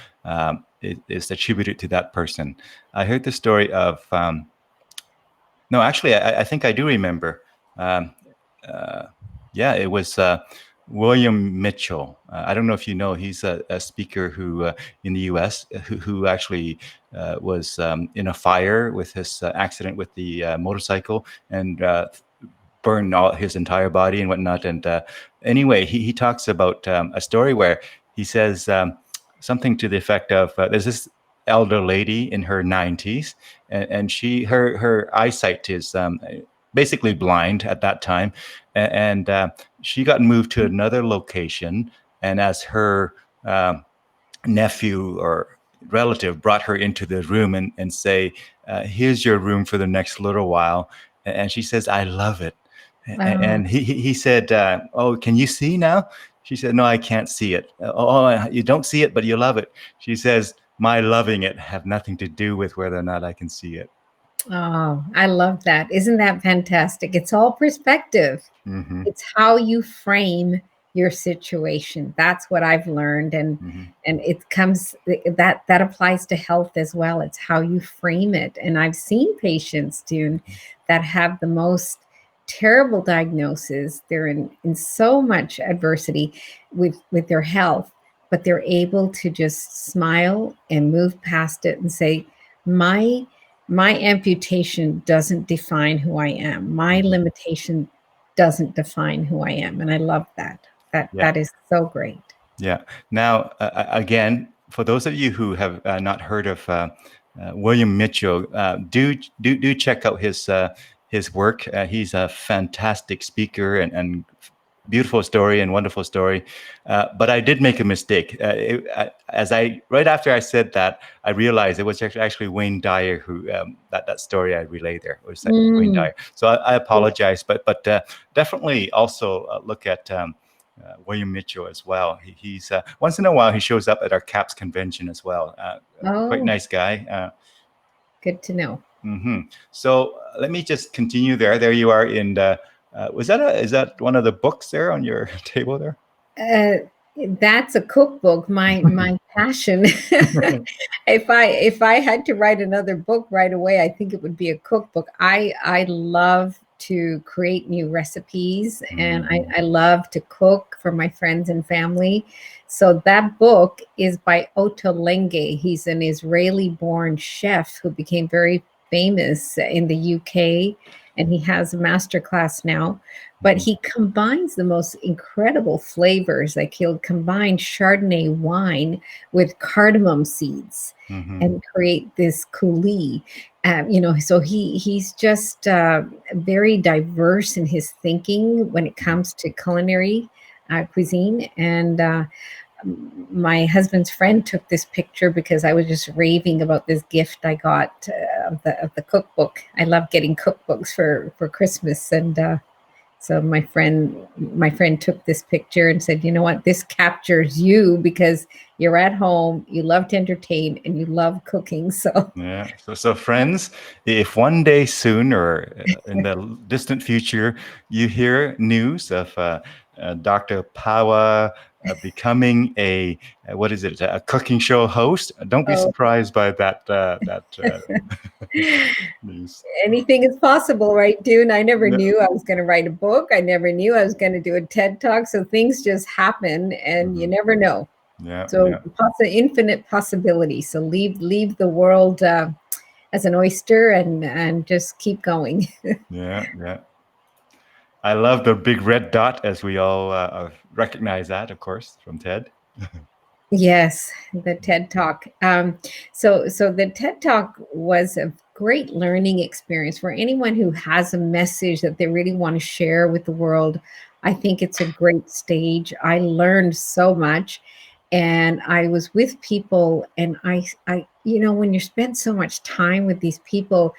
it is attributed to that person. I heard the story of, no, actually, I think I do remember. Yeah, it was William Mitchell. I don't know if you know, he's a speaker who in the US who actually was in a fire with his accident with the motorcycle and burned all his entire body and whatnot. And anyway, he talks about a story where he says something to the effect of there's this elder lady in her 90s, and her eyesight is basically blind at that time, and she got moved to another location, and as her nephew or relative brought her into the room and say, here's your room for the next little while, and she says, I love it. And he said, oh, can you see now? She said, no, I can't see it. Oh, you don't see it, but you love it. She says, my loving it have nothing to do with whether or not I can see it. Oh, I love that. Isn't that fantastic? It's all perspective. It's how you frame your situation. That's what I've learned. And it comes, that applies to health as well. It's how you frame it. And I've seen patients, Dune, that have the most terrible diagnosis. They're in so much adversity with their health, but they're able to just smile and move past it and say, my amputation doesn't define who I am. My limitation doesn't define who I am. And I love that. That is so great. Yeah. Now, again, for those of you who have not heard of William Mitchell, do check out his work. He's a fantastic speaker and beautiful story and wonderful story. But I did make a mistake. Right after I said that, I realized it was actually Wayne Dyer who that story I relayed there was Wayne Dyer. So I apologize, but definitely also look at William Mitchell as well. He's once in a while he shows up at our CAPS convention as well. Quite nice guy. Good to know. So let me just continue there. There you are in the. Is that one of the books there on your table there? That's a cookbook. My passion. If I had to write another book right away, I think it would be a cookbook. I love to create new recipes, and I love to cook for my friends and family. So that book is by Otto Lenge. He's an Israeli-born chef who became very famous in the UK, and he has a master class now. But he combines the most incredible flavors. Like he'll combine Chardonnay wine with cardamom seeds and create this coulis. So he's just very diverse in his thinking when it comes to culinary cuisine. And my husband's friend took this picture because I was just raving about this gift I got of the cookbook. I love getting cookbooks for Christmas, and so my friend took this picture and said, "You know what? This captures you because you're at home, you love to entertain, and you love cooking." So yeah. So friends, if one day soon or in the distant future you hear news of Dr. Pawa becoming a cooking show host, don't be surprised by that news. Anything is possible, right, Dune? I never knew I was going to write a book. I never knew I was going to do a TED Talk. So things just happen, and you never know. So infinite possibility. So leave the world as an oyster and just keep going. Yeah. I love the big red dot, as we all recognize that, of course, from TED. Yes, the TED Talk. So the TED Talk was a great learning experience for anyone who has a message that they really want to share with the world. I think it's a great stage. I learned so much, and I was with people, and I when you spend so much time with these people,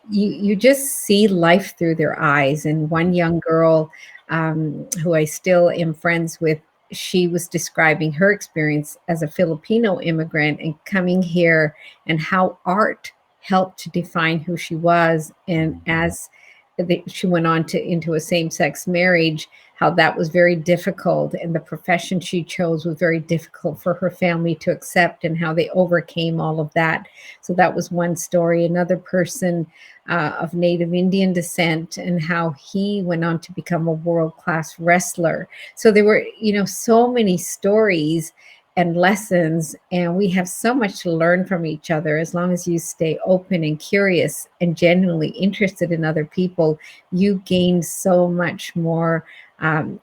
you just see life through their eyes. And one young girl who I still am friends with, she was describing her experience as a Filipino immigrant and coming here, and how art helped to define who she was. And as she went on into a same-sex marriage, how that was very difficult, and the profession she chose was very difficult for her family to accept, and how they overcame all of that. So that was one story. Another person of Native Indian descent, and how he went on to become a world-class wrestler. So there were, so many stories and lessons, and we have so much to learn from each other. As long as you stay open and curious and genuinely interested in other people, you gain so much more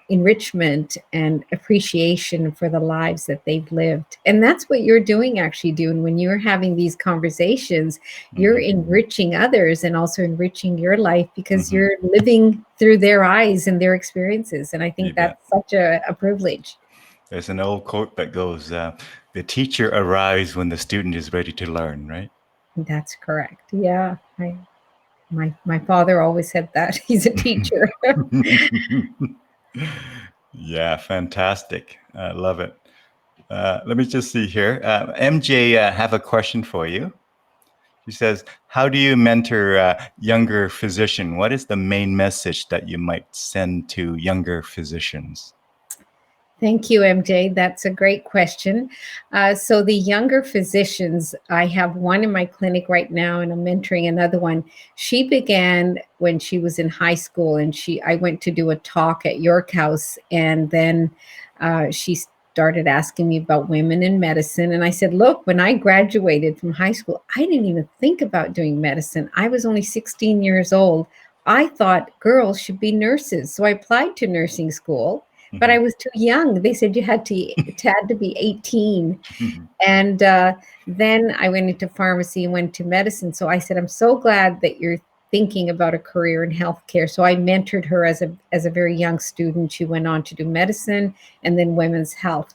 enrichment and appreciation for the lives that they've lived. And that's what you're doing, actually, Dune. When you're having these conversations, you're enriching others and also enriching your life, because you're living through their eyes and their experiences. And I think that's such a privilege. There's an old quote that goes, the teacher arrives when the student is ready to learn, right? That's correct. Yeah. My father always said that. He's a teacher. Yeah, fantastic. I love it. Let me just see here. MJ, have a question for you. She says, how do you mentor younger physicians? What is the main message that you might send to younger physicians? Thank you, MJ. That's a great question. So the younger physicians, I have one in my clinic right now, and I'm mentoring another one. She began when she was in high school, and I went to do a talk at York House, and then she started asking me about women in medicine. And I said, look, when I graduated from high school, I didn't even think about doing medicine. I was only 16 years old. I thought girls should be nurses. So I applied to nursing school. But I was too young. They said you had to be 18. And then I went into pharmacy and went to medicine. So I said, I'm so glad that you're thinking about a career in healthcare. So I mentored her as a very young student. She went on to do medicine and then women's health.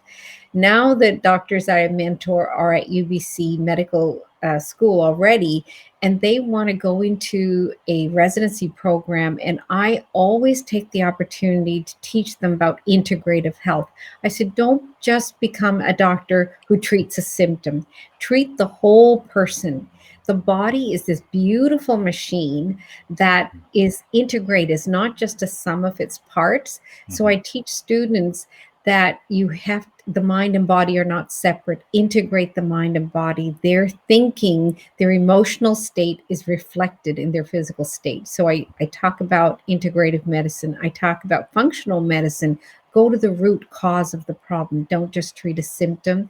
Now the doctors I mentor are at UBC Medical School already, and they want to go into a residency program. And I always take the opportunity to teach them about integrative health. I said, don't just become a doctor who treats a symptom, treat the whole person. The body is this beautiful machine that is integrated, it's not just a sum of its parts. So I teach students that you have the mind and body are not separate. Integrate the mind and body. Their thinking, their emotional state is reflected in their physical state. So I talk about integrative medicine. I talk about functional medicine. Go to the root cause of the problem. Don't just treat a symptom.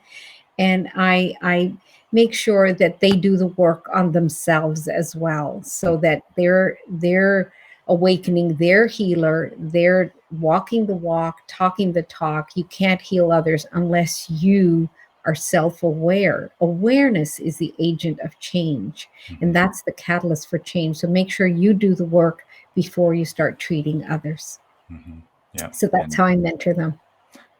And I make sure that they do the work on themselves as well, so that they're awakening their healer, they're walking the walk, talking the talk. You can't heal others unless you are self-aware. Awareness is the agent of change, and that's the catalyst for change. So make sure you do the work before you start treating others. Yeah. So that's how I mentor them.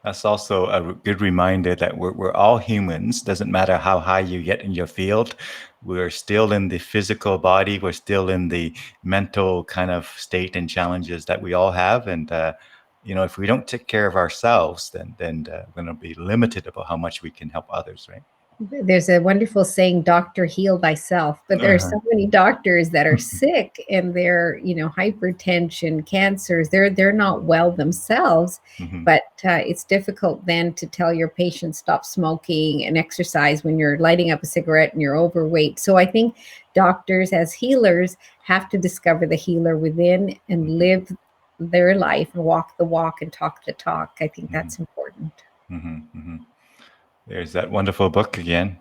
That's also a good reminder that we're all humans. Doesn't matter how high you get in your field. We're still in the physical body. We're still in the mental kind of state and challenges that we all have. And, if we don't take care of ourselves, then we're going to be limited about how much we can help others, right? There's a wonderful saying, doctor, heal thyself. But there are so many doctors that are sick, and they're, hypertension, cancers, they're not well themselves. But it's difficult then to tell your patient stop smoking and exercise when you're lighting up a cigarette and you're overweight. So I think doctors as healers have to discover the healer within and live their life and walk the walk and talk the talk. I think that's important. There's that wonderful book again.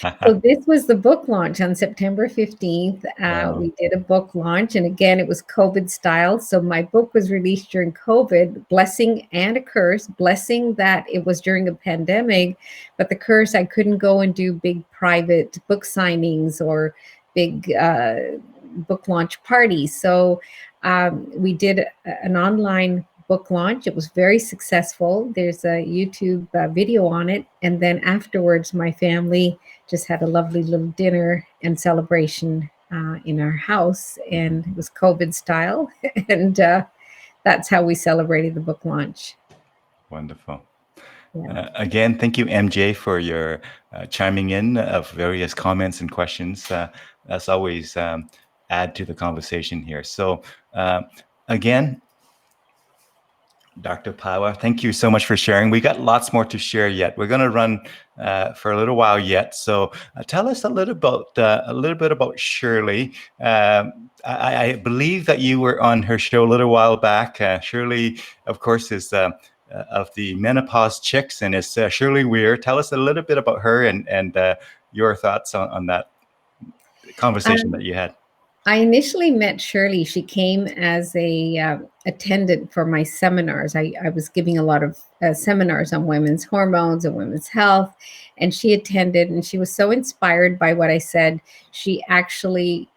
So this was the book launch on September 15th. Wow. We did a book launch, and again, it was COVID style. So my book was released during COVID, blessing and a curse. Blessing that it was during a pandemic, but the curse, I couldn't go and do big private book signings or big book launch parties. So we did an online book launch. It was very successful. There's a YouTube video on it. And then afterwards, my family just had a lovely little dinner and celebration in our house. And it was COVID style. And that's how we celebrated the book launch. Wonderful. Yeah. Again, thank you, MJ, for your chiming in of various comments and questions. That's always add to the conversation here. So again, Dr. Pawa, thank you so much for sharing. We got lots more to share yet. We're going to run for a little while yet. So tell us a little bit about Shirley. I believe that you were on her show a little while back. Shirley, of course, is of the Menopause Chicks, and is Shirley Weir. Tell us a little bit about her and your thoughts on that conversation that you had. I initially met Shirley. She came as a attendant for my seminars. I was giving a lot of seminars on women's hormones and women's health, and she attended, and she was so inspired by what I said. She actually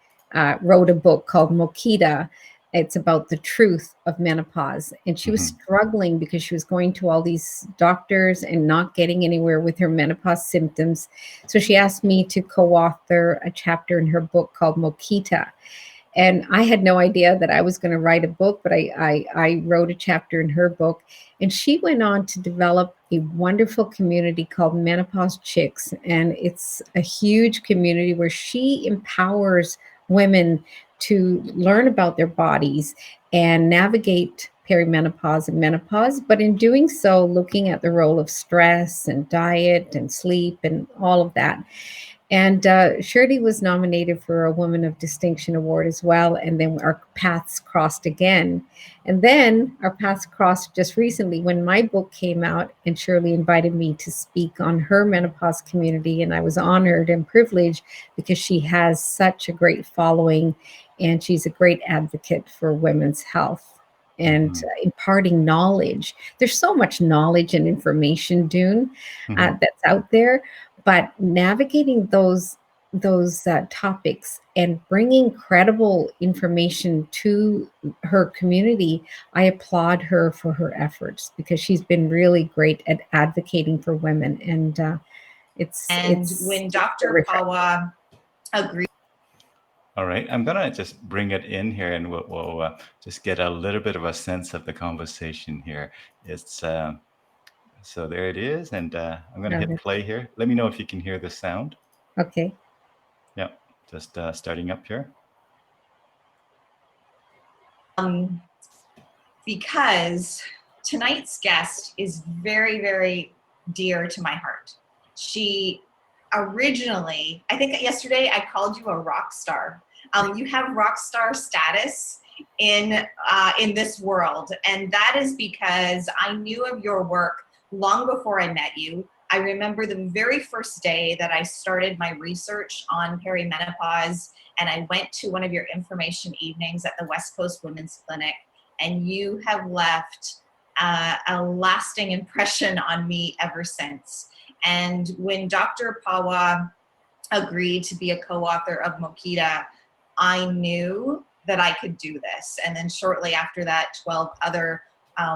wrote a book called Mokita. It's about the truth of menopause. And she was struggling because she was going to all these doctors and not getting anywhere with her menopause symptoms. So she asked me to co-author a chapter in her book called Mokita. And I had no idea that I was going to write a book, but I wrote a chapter in her book. And she went on to develop a wonderful community called Menopause Chicks. And it's a huge community where she empowers women to learn about their bodies and navigate perimenopause and menopause, but in doing so, looking at the role of stress and diet and sleep and all of that. And Shirley was nominated for a Woman of Distinction Award as well. And then our paths crossed again. And then our paths crossed just recently when my book came out, and Shirley invited me to speak on her menopause community. And I was honored and privileged because she has such a great following, and she's a great advocate for women's health and imparting knowledge. There's so much knowledge and information, Dune, that's out there. But navigating those topics and bringing credible information to her community, I applaud her for her efforts, because she's been really great at advocating for women. And it's when Dr. terrific. Pawa agreed. All right, I'm gonna just bring it in here, and we'll just get a little bit of a sense of the conversation here. It's so there it is, and I'm gonna hit play here. Let me know if you can hear the sound. Okay. Yeah, just starting up here. Because tonight's guest is very, very dear to my heart. She originally, I think yesterday I called you a rock star. You have rock star status in this world, and that is because I knew of your work long before I met you. I remember the very first day that I started my research on perimenopause, and I went to one of your information evenings at the Westcoast Women's Clinic, and you have left a lasting impression on me ever since. And when Dr. Pawa agreed to be a co-author of Mokita, I knew that I could do this. And then shortly after that, 12 other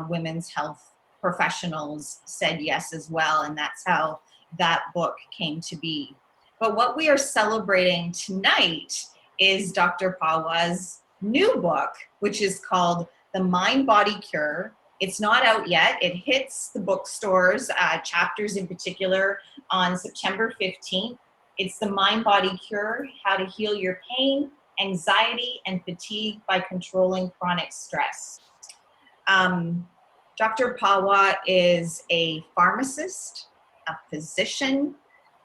women's health professionals said yes as well, and that's how that book came to be. But what we are celebrating tonight is Dr. Pawa's new book, which is called The Mind-Body Cure. It's not out yet. It hits the bookstores, chapters in particular, on September 15th. It's The Mind-Body Cure, How to Heal Your Pain, Anxiety, and Fatigue by Controlling Chronic Stress. Dr. Pawa is a pharmacist, a physician,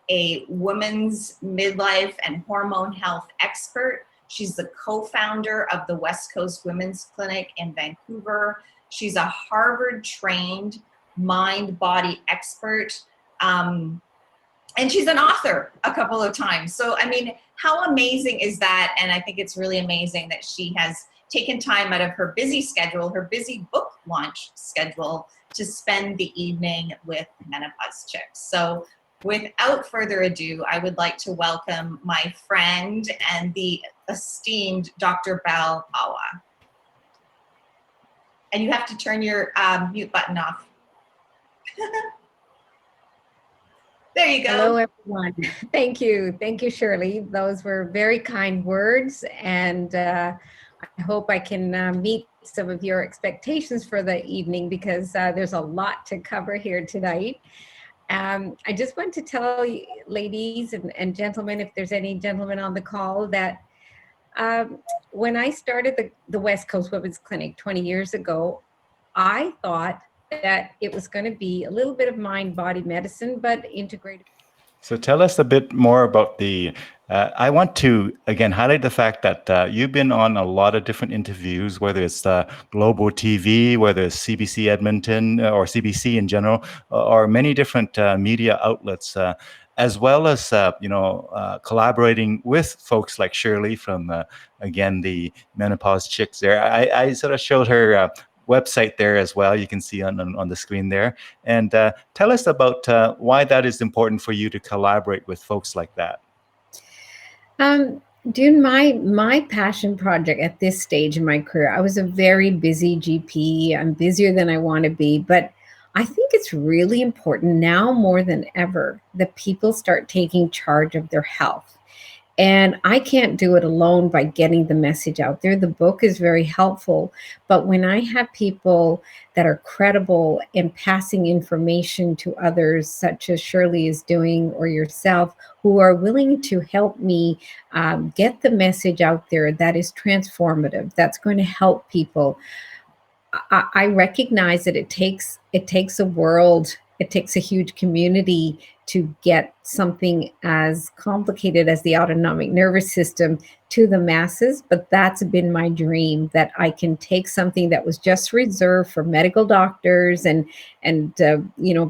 a women's midlife and hormone health expert. She's the co-founder of the Westcoast Women's Clinic in Vancouver. She's a Harvard-trained mind-body expert. And she's an author a couple of times. So, I mean, how amazing is that? And I think it's really amazing that she has taken time out of her busy schedule, her busy book launch schedule, to spend the evening with Menopause Chicks. So without further ado, I would like to welcome my friend and the esteemed Dr. Bal Pawa. And you have to turn your mute button off. There you go. Hello, everyone. Thank you. Thank you, Shirley. Those were very kind words, and I hope I can meet some of your expectations for the evening, because there's a lot to cover here tonight. I just want to tell you, ladies and gentlemen, if there's any gentlemen on the call, that when I started the Westcoast Women's Clinic 20 years ago, I thought that it was going to be a little bit of mind-body medicine, but integrated. So tell us a bit more about the, I want to, again, highlight the fact that you've been on a lot of different interviews, whether it's Global TV, whether it's CBC Edmonton or CBC in general, or many different media outlets, as well as, collaborating with folks like Shirley from, again, the Menopause Chicks there. I sort of showed her website there as well. You can see on the screen there. And tell us about why that is important for you to collaborate with folks like that. Dune, my passion project at this stage in my career, I was a very busy GP. I'm busier than I want to be, but I think it's really important now more than ever that people start taking charge of their health. And I can't do it alone by getting the message out there. The book is very helpful, but when I have people that are credible in passing information to others, such as Shirley is doing, or yourself, who are willing to help me get the message out there that is transformative, that's going to help people, I recognize that it takes a world, it takes a huge community to get something as complicated as the autonomic nervous system to the masses, but that's been my dream, that I can take something that was just reserved for medical doctors and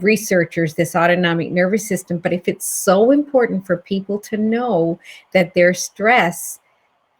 researchers, this autonomic nervous system. But if it's so important for people to know that their stress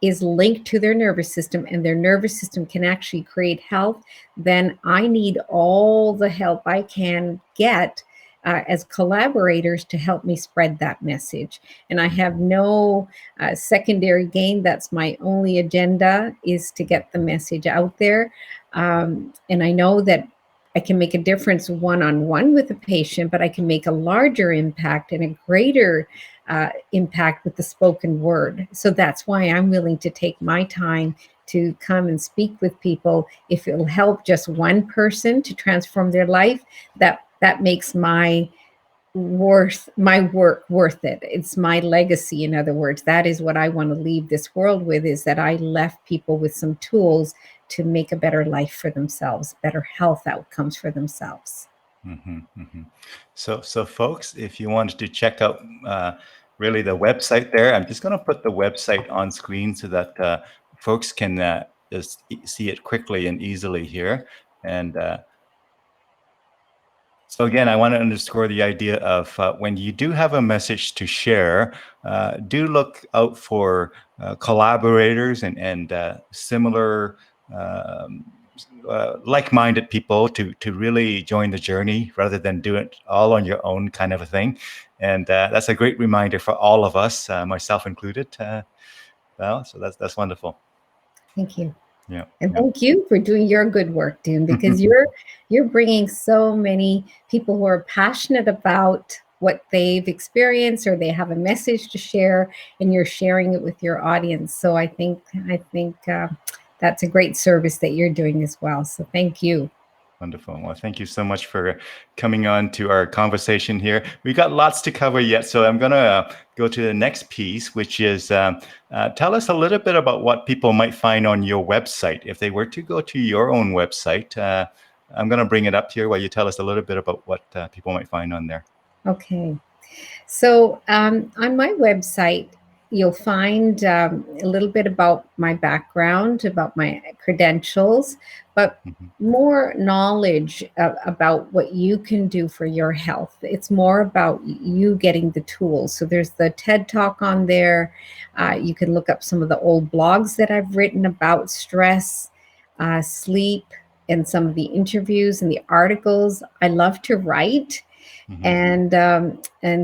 is linked to their nervous system and their nervous system can actually create health, then I need all the help I can get as collaborators to help me spread that message. And I have no secondary gain. That's my only agenda, is to get the message out there. And I know that I can make a difference one-on-one with a patient, but I can make a larger impact and a greater impact with the spoken word. So that's why I'm willing to take my time to come and speak with people. If it'll help just one person to transform their life, that makes my work worth it. It's my legacy. In other words, that is what I want to leave this world with, is that I left people with some tools to make a better life for themselves, better health outcomes for themselves. So folks, if you wanted to check out really the website there, I'm just going to put the website on screen so that folks can just see it quickly and easily here. And so again, I want to underscore the idea of when you do have a message to share, do look out for collaborators and similar like-minded people to really join the journey rather than do it all on your own, kind of a thing. And that's a great reminder for all of us, myself included. Well, so that's wonderful. Thank you. Yeah. And thank you for doing your good work, Dune, because you're bringing so many people who are passionate about what they've experienced, or they have a message to share, and you're sharing it with your audience. So I think that's a great service that you're doing as well. So thank you. Wonderful. Well, thank you so much for coming on to our conversation here. We've got lots to cover yet, so I'm going to go to the next piece, which is tell us a little bit about what people might find on your website. If they were to go to your own website, I'm going to bring it up here while you tell us a little bit about what people might find on there. Okay. So on my website, you'll find a little bit about my background, about my credentials, but more knowledge about what you can do for your health. It's more about you getting the tools. So there's the TED Talk on there. You can look up some of the old blogs that I've written about stress, sleep, and some of the interviews and the articles. I love to write. And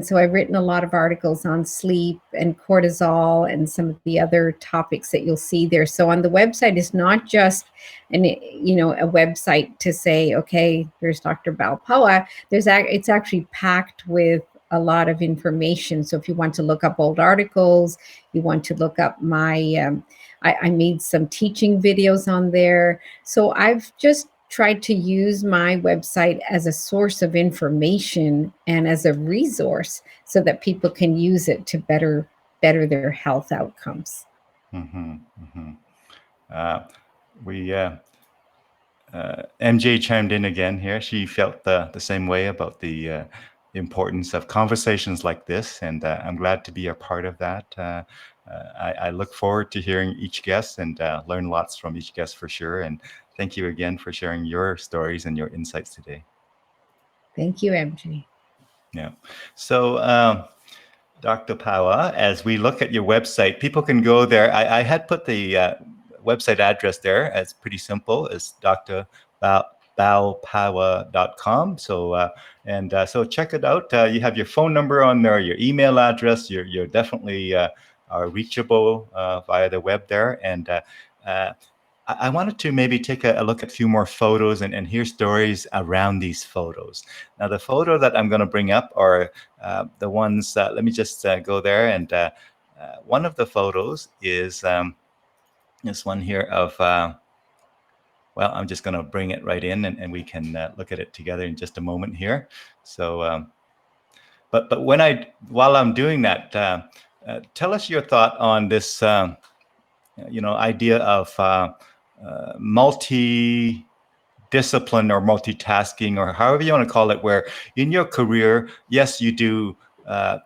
so I've written a lot of articles on sleep and cortisol and some of the other topics that you'll see there. So on the website, it's not just a website to say, okay, there's Dr. Bal Pawa. It's actually packed with a lot of information. So if you want to look up old articles, you want to look up my, I made some teaching videos on there. So I've just tried to use my website as a source of information and as a resource so that people can use it to better their health outcomes. MJ chimed in again here. She felt the same way about the importance of conversations like this, and I'm glad to be a part of that. I look forward to hearing each guest and learn lots from each guest for sure. And thank you again for sharing your stories and your insights today. Thank you, MJ. Yeah. So, Dr. Pawa, as we look at your website, people can go there. I had put the website address there. It's pretty simple. It's drbalpawa.com. So, so check it out. You have your phone number on there, your email address. You're definitely are reachable via the web there. And I wanted to maybe take a look at a few more photos and hear stories around these photos. Now, the photo that I'm going to bring up are the ones, let me just go there. And one of the photos is this one here of, well, I'm just going to bring it right in and we can look at it together in just a moment here. So, but while I'm doing that, tell us your thought on this, idea of multi-discipline or multitasking, or however you want to call it, where in your career, yes, you do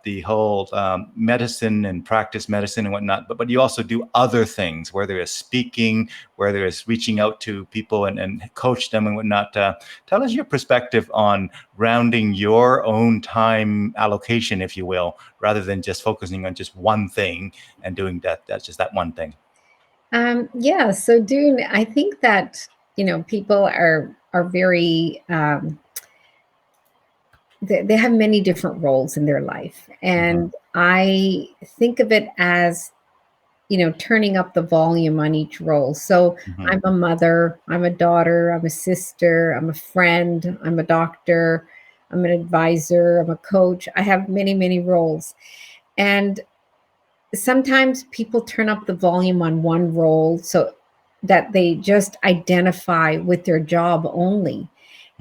the whole medicine and practice medicine and whatnot, but you also do other things, whether it's speaking, whether it's reaching out to people and coach them and whatnot. Tell us your perspective on rounding your own time allocation, if you will, rather than just focusing on just one thing and doing that's just that one thing. Yeah. So Dune, I think that, people are very, they have many different roles in their life. And I think of it as, turning up the volume on each role. So I'm a mother, I'm a daughter, I'm a sister, I'm a friend, I'm a doctor, I'm an advisor, I'm a coach. I have many, many roles. And sometimes people turn up the volume on one role so that they just identify with their job only.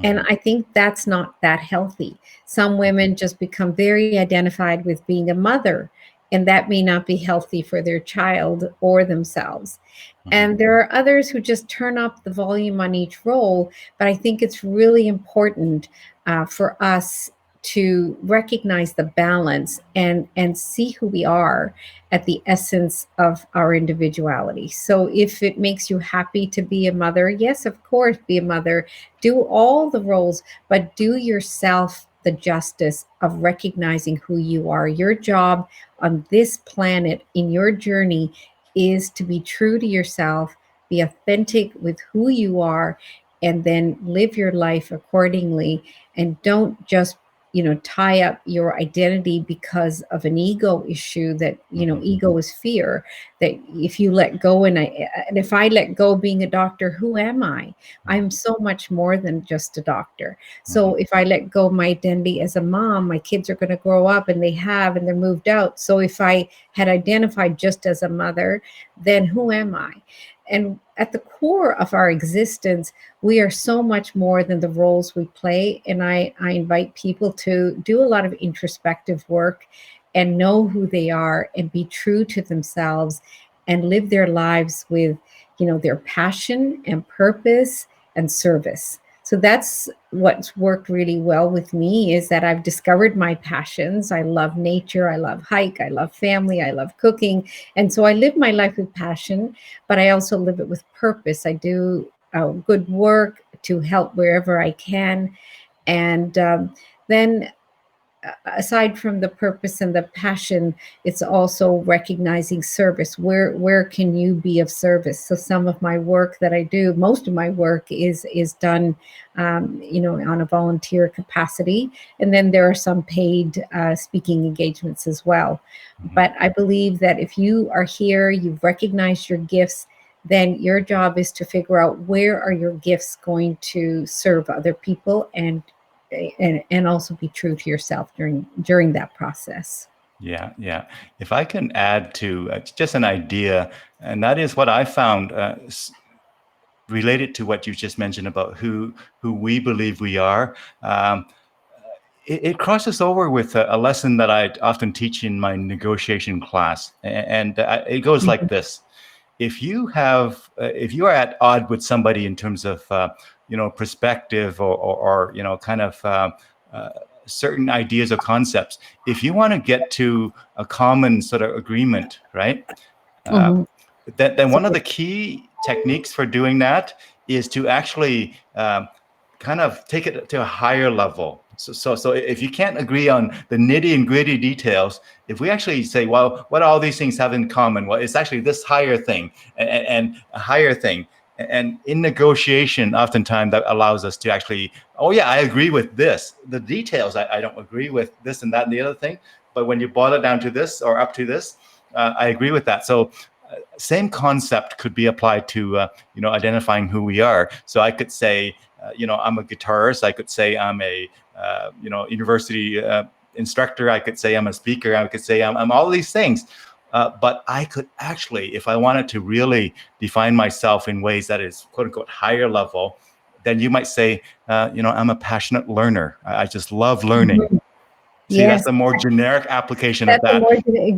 And I think that's not that healthy. Some women just become very identified with being a mother, and that may not be healthy for their child or themselves. And there are others who just turn up the volume on each role. But I think it's really important for us to recognize the balance and see who we are at the essence of our individuality. So if it makes you happy to be a mother, yes, of course, be a mother. Do all the roles, but do yourself the justice of recognizing who you are. Your job on this planet in your journey is to be true to yourself, be authentic with who you are, and then live your life accordingly. And don't just tie up your identity because of an ego issue that, ego is fear, that if you let go, and if I let go being a doctor, who am I? I'm so much more than just a doctor. So if I let go my identity as a mom, my kids are going to grow up, and they're moved out. So if I had identified just as a mother, then who am I? And at the core of our existence, we are so much more than the roles we play. And I invite people to do a lot of introspective work and know who they are and be true to themselves and live their lives with, their passion and purpose and service. So that's what's worked really well with me, is that I've discovered my passions. I love nature. I love hike. I love family. I love cooking. And so I live my life with passion, but I also live it with purpose. I do good work to help wherever I can. And then aside from the purpose and the passion, it's also recognizing service. Where can you be of service? So some of my work that I do, most of my work is done, on a volunteer capacity, and then there are some paid speaking engagements as well. But I believe that if you are here, you've recognized your gifts, then your job is to figure out where are your gifts going to serve other people, and also be true to yourself during that process. Yeah. If I can add to just an idea, and that is what I found related to what you just mentioned about who we believe we are. It crosses over with a lesson that I often teach in my negotiation class, and it goes like this. If you are at odds with somebody in terms of perspective or kind of certain ideas or concepts, if you want to get to a common sort of agreement, right? Then one of the key techniques for doing that is to actually kind of take it to a higher level. So if you can't agree on the nitty and gritty details, if we actually say, well, what all these things have in common? Well, it's actually this higher thing and a higher thing. And in negotiation, oftentimes that allows us to actually, oh yeah, I agree with this. The details, I don't agree with this and that and the other thing. But when you boil it down to this or up to this, I agree with that. So same concept could be applied to identifying who we are. So I could say, I'm a guitarist. I could say I'm a university instructor. I could say I'm a speaker. I could say I'm all these things. But I could actually, if I wanted to really define myself in ways that is quote unquote higher level, then you might say, I'm a passionate learner. I just love learning. See, Yes, that's a more generic application of that.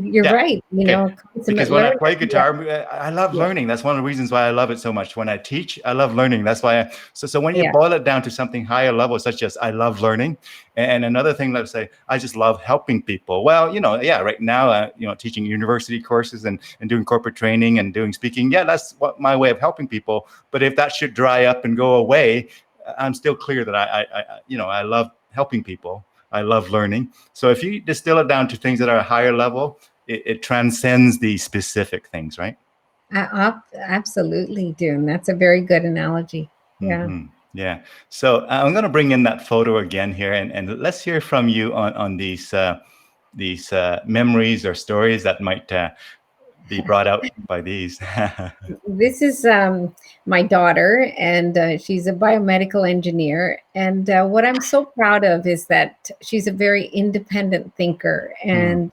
You're right. Because when I play guitar, I love learning. That's one of the reasons why I love it so much. When I teach, I love learning. That's why. So when you boil it down to something higher level, such as I love learning, and another thing, let's say, I just love helping people. Well, right now, teaching university courses and doing corporate training and doing speaking. Yeah, that's what my way of helping people. But if that should dry up and go away, I'm still clear that I love helping people. I love learning. So if you distill it down to things that are a higher level, it transcends the specific things, right? Absolutely, Dune. That's a very good analogy. Yeah. Yeah. So I'm going to bring in that photo again here, and let's hear from you on these memories or stories that might be brought out by these. This is my daughter, and she's a biomedical engineer. And what I'm so proud of is that she's a very independent thinker. And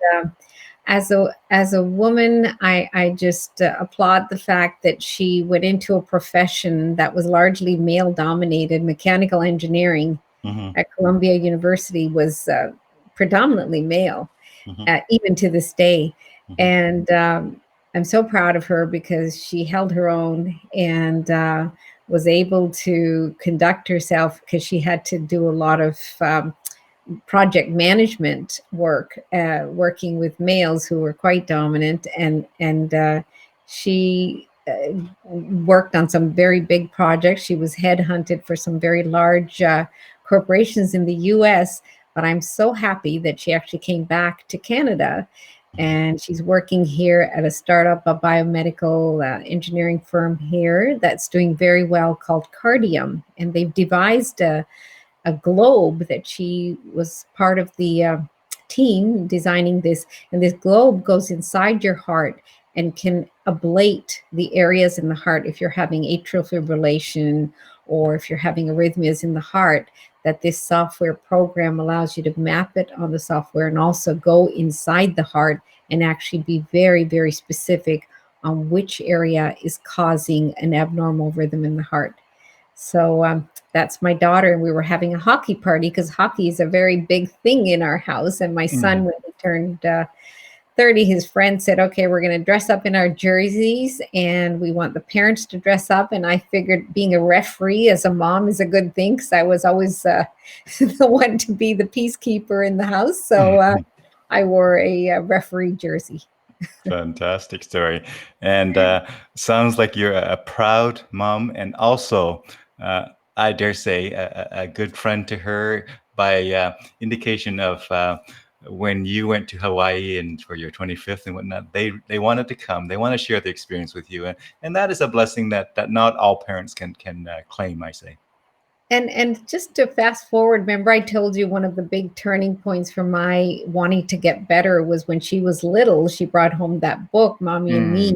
as a woman, I just applaud the fact that she went into a profession that was largely male dominated. Mechanical engineering Hmm. at Columbia University was predominantly male, Hmm. even to this day. Hmm. And I'm so proud of her because she held her own and was able to conduct herself, because she had to do a lot of project management work, working with males who were quite dominant, and she worked on some very big projects. She was headhunted for some very large corporations in the U.S., but I'm so happy that she actually came back to Canada, and she's working here at a startup, a biomedical engineering firm here that's doing very well, called Cardium, and they've devised a globe that she was part of the team designing this. And this globe goes inside your heart and can ablate the areas in the heart if you're having atrial fibrillation or if you're having arrhythmias in the heart, that this software program allows you to map it on the software and also go inside the heart and actually be very, very specific on which area is causing an abnormal rhythm in the heart. So that's my daughter, and we were having a hockey party because hockey is a very big thing in our house. And my son, when he turned 30, his friend said, "Okay, we're going to dress up in our jerseys, and we want the parents to dress up." And I figured being a referee as a mom is a good thing, because I was always the one to be the peacekeeper in the house. So I wore a referee jersey. Fantastic story. And sounds like you're a proud mom, and also, I dare say, a good friend to her by indication of when you went to Hawaii and for your 25th and whatnot. They wanted to come. They want to share the experience with you, and that is a blessing that not all parents can claim, I say. And just to fast forward, remember I told you one of the big turning points for my wanting to get better was when she was little. She brought home that book, Mommy and Me.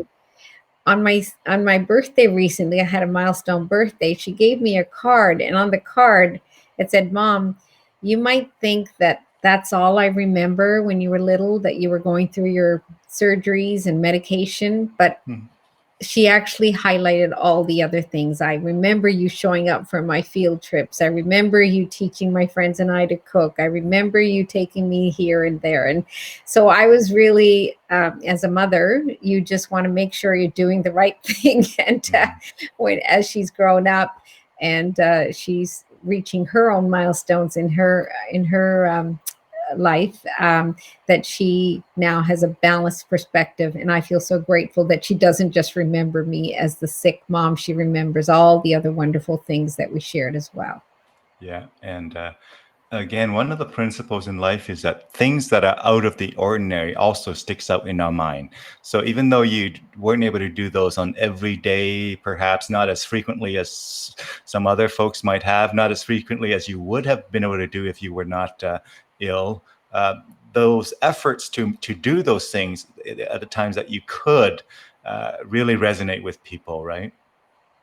On my birthday recently, I had a milestone birthday. She gave me a card, and on the card it said, "Mom, you might think that that's all I remember when you were little, that you were going through your surgeries and medication, but Mm. she actually highlighted all the other things. I remember you showing up for my field trips. I remember you teaching my friends and I to cook. I remember you taking me here and there." And so I was really, as a mother, you just want to make sure you're doing the right thing. And as she's grown up and she's reaching her own milestones in her life, that she now has a balanced perspective. And I feel so grateful that she doesn't just remember me as the sick mom. She remembers all the other wonderful things that we shared as well. Yeah, and again, one of the principles in life is that things that are out of the ordinary also sticks out in our mind. So even though you weren't able to do those on every day, perhaps not as frequently as some other folks might have, not as frequently as you would have been able to do if you were not ill, those efforts to do those things at the times that you could really resonate with people, right?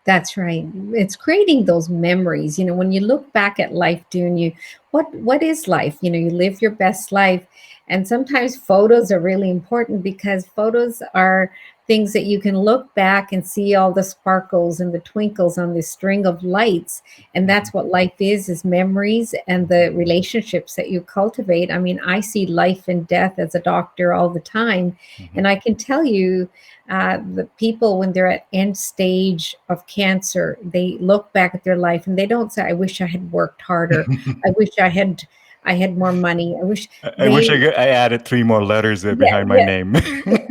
That's right. It's creating those memories. When you look back at life, Dune, what is life? You live your best life. And sometimes photos are really important because photos are things that you can look back and see all the sparkles and the twinkles on this string of lights. And that's what life is memories and the relationships that you cultivate. I mean, I see life and death as a doctor all the time. And I can tell you, the people, when they're at end stage of cancer, they look back at their life and they don't say, "I wish I had worked harder. I wish I had more money. I wish." I wish They, I added 3 more letters there yeah, behind my yeah. name.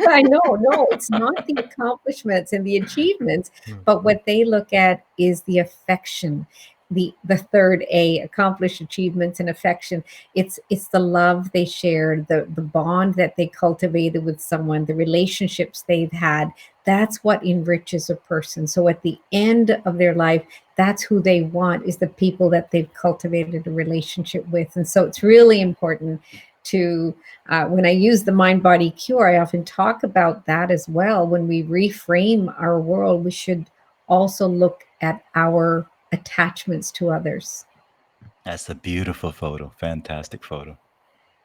I know, no, it's not the accomplishments and the achievements, but what they look at is the affection. the third A, accomplished achievements and affection. It's the love they shared, the bond that they cultivated with someone, the relationships they've had. That's what enriches a person. So at the end of their life, that's who they want, is the people that they've cultivated a relationship with. And so it's really important to, when I use the mind body cure, I often talk about that as well. When we reframe our world, we should also look at our attachments to others. That's a beautiful photo. Fantastic photo.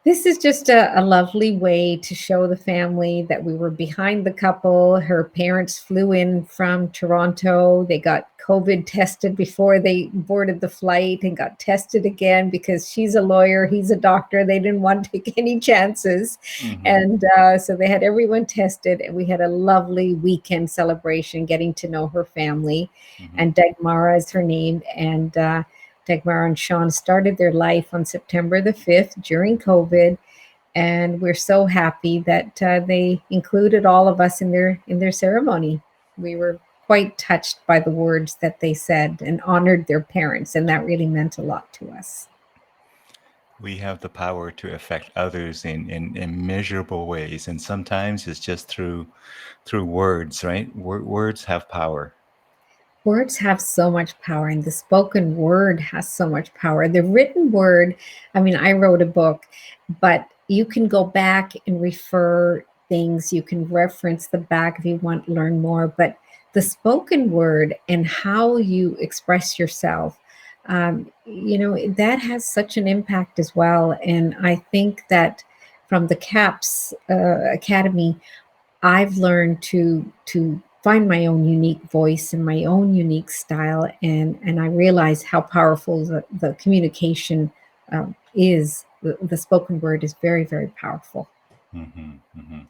This is just a lovely way to show the family that we were behind the couple. Her parents flew in from Toronto. They got COVID tested before they boarded the flight and got tested again because she's a lawyer, he's a doctor. They didn't want to take any chances. Mm-hmm. And so they had everyone tested, and we had a lovely weekend celebration getting to know her family. Mm-hmm. And Dagmara is her name. And Dagmar and Sean started their life on September the 5th during COVID, and we're so happy that they included all of us in their ceremony. We were quite touched by the words that they said and honored their parents, and that really meant a lot to us. We have the power to affect others in immeasurable ways, and sometimes it's just through words, right? Words have power. Words have so much power, and the spoken word has so much power. The written word, I mean, I wrote a book, but you can go back and refer things. You can reference the back if you want to learn more. But the spoken word and how you express yourself, that has such an impact as well. And I think that from the CAPS Academy, I've learned to find my own unique voice and my own unique style, and I realize how powerful the communication is. The spoken word is very, very powerful. Mm-hmm, mm-hmm.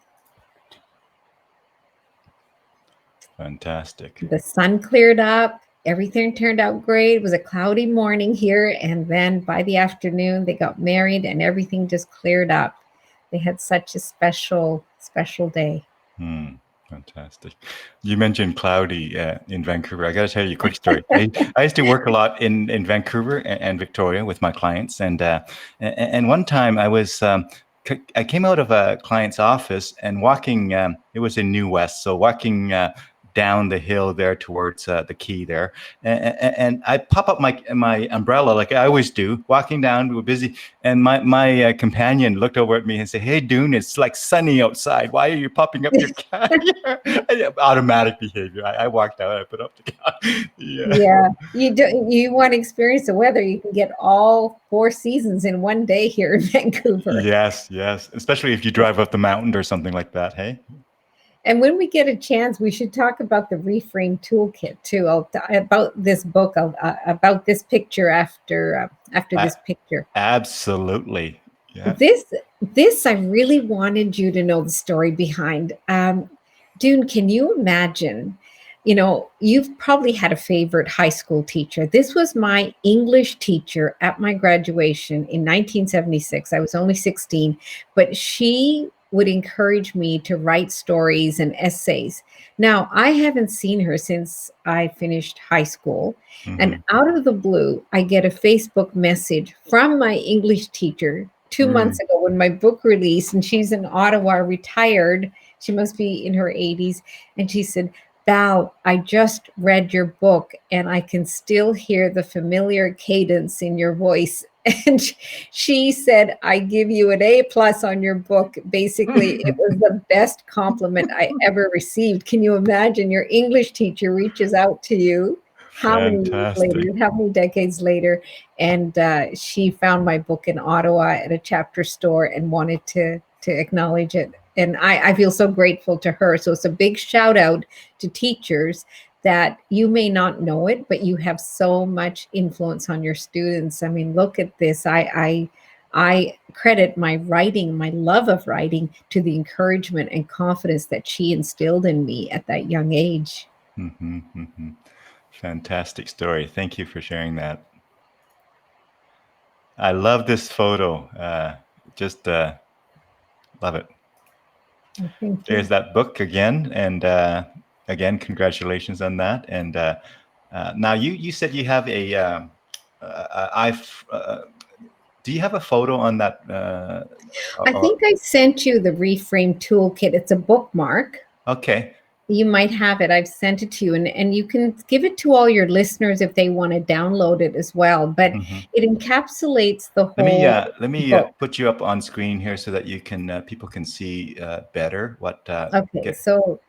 Fantastic. The sun cleared up. Everything turned out great. It was a cloudy morning here, and then by the afternoon, they got married, and everything just cleared up. They had such a special, special day. Fantastic. You mentioned cloudy in Vancouver. I got to tell you a quick story. I used to work a lot in Vancouver and Victoria with my clients, and one time I came out of a client's office and walking. It was in New West, so walking down the hill there towards the quay there, and I pop up my umbrella like I always do. Walking down, we were busy, and my companion looked over at me and said, "Hey, Dune, it's like sunny outside. Why are you popping up your cat?" Automatic behavior. I walked out. I put up the cat. Yeah. You want to experience the weather? You can get all 4 seasons in one day here in Vancouver. Yes, especially if you drive up the mountain or something like that. Hey. And when we get a chance, we should talk about the REFRAME toolkit too. About this book, about this picture after this picture. Absolutely. Yeah. This I really wanted you to know the story behind. Dune, can you imagine? You've probably had a favorite high school teacher. This was my English teacher at my graduation in 1976. I was only 16, but she would encourage me to write stories and essays. Now, I haven't seen her since I finished high school. Mm-hmm. And out of the blue, I get a Facebook message from my English teacher 2 months ago when my book released, and she's in Ottawa, retired. She must be in her 80s. And she said, "Bal, I just read your book and I can still hear the familiar cadence in your voice." And she said, "I give you an A+ on your book." Basically, it was the best compliment I ever received. Can you imagine? Your English teacher reaches out to you how many years later, how many decades later, and she found my book in Ottawa at a chapter store and wanted to acknowledge it. And I feel so grateful to her. So it's a big shout out to teachers that you may not know it, but you have so much influence on your students. I mean, look at this. I credit my writing, my love of writing, to the encouragement and confidence that she instilled in me at that young age. Mm-hmm, mm-hmm. Fantastic story. Thank you for sharing that. I love this photo. Just love it. There's that book again, and again, congratulations on that. And now you said you have I've. Do you have a photo on that? I think I sent you the REFRAME toolkit. It's a bookmark. Okay. You might have it. I've sent it to you, and you can give it to all your listeners if they want to download it as well. But it encapsulates the whole. Let me book. put you up on screen here so that you can people can see better what. Okay, so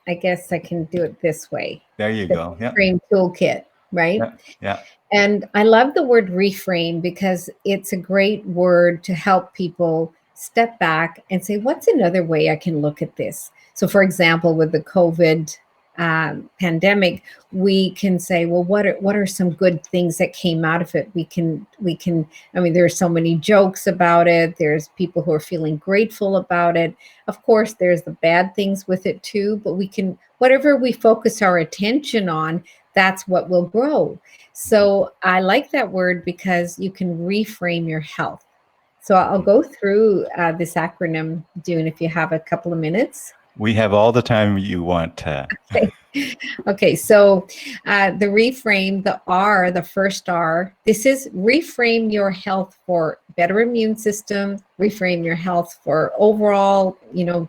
I guess I can do it this way. There you go. Yeah. REFRAME toolkit, right? Yeah. And I love the word reframe because it's a great word to help people step back and say, what's another way I can look at this? So, for example, with the COVID pandemic, we can say, well, what are some good things that came out of it? We can. I mean, there's so many jokes about it. There's people who are feeling grateful about it. Of course, there's the bad things with it too. But we can, whatever we focus our attention on, that's what will grow. So I like that word because you can reframe your health. So I'll go through this acronym, Dune, if you have a couple of minutes. We have all the time you want. Okay, so the reframe, the R, the first R, this is reframe your health for better immune system, reframe your health for overall,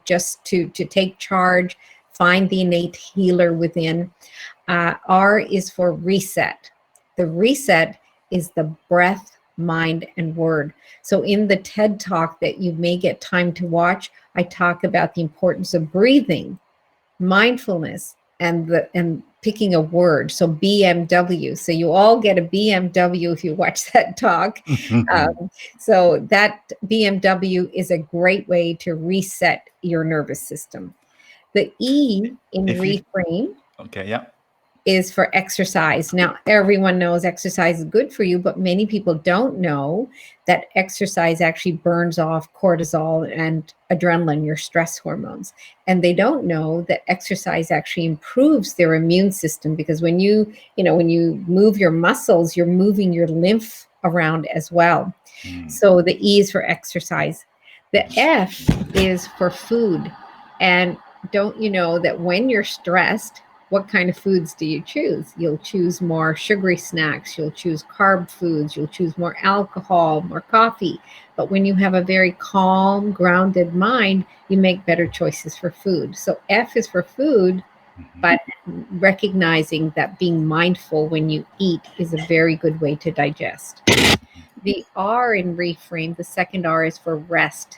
just to take charge, find the innate healer within. R is for reset. The reset is the breath, mind, and word. So in the TED Talk that you may get time to watch, I talk about the importance of breathing, mindfulness, and picking a word. So BMW. So you all get a BMW if you watch that talk. So that BMW is a great way to reset your nervous system. The E in reframe. Okay, yeah. Is for exercise. Now, everyone knows exercise is good for you, but many people don't know that exercise actually burns off cortisol and adrenaline, your stress hormones. And they don't know that exercise actually improves their immune system because when you move your muscles, you're moving your lymph around as well. So the E is for exercise. The F is for food. And don't you know that when you're stressed, what kind of foods do you choose? You'll choose more sugary snacks. You'll choose carb foods. You'll choose more alcohol, more coffee. But when you have a very calm, grounded mind, you make better choices for food. So F is for food, but recognizing that being mindful when you eat is a very good way to digest. The R in reframe, the second R is for rest.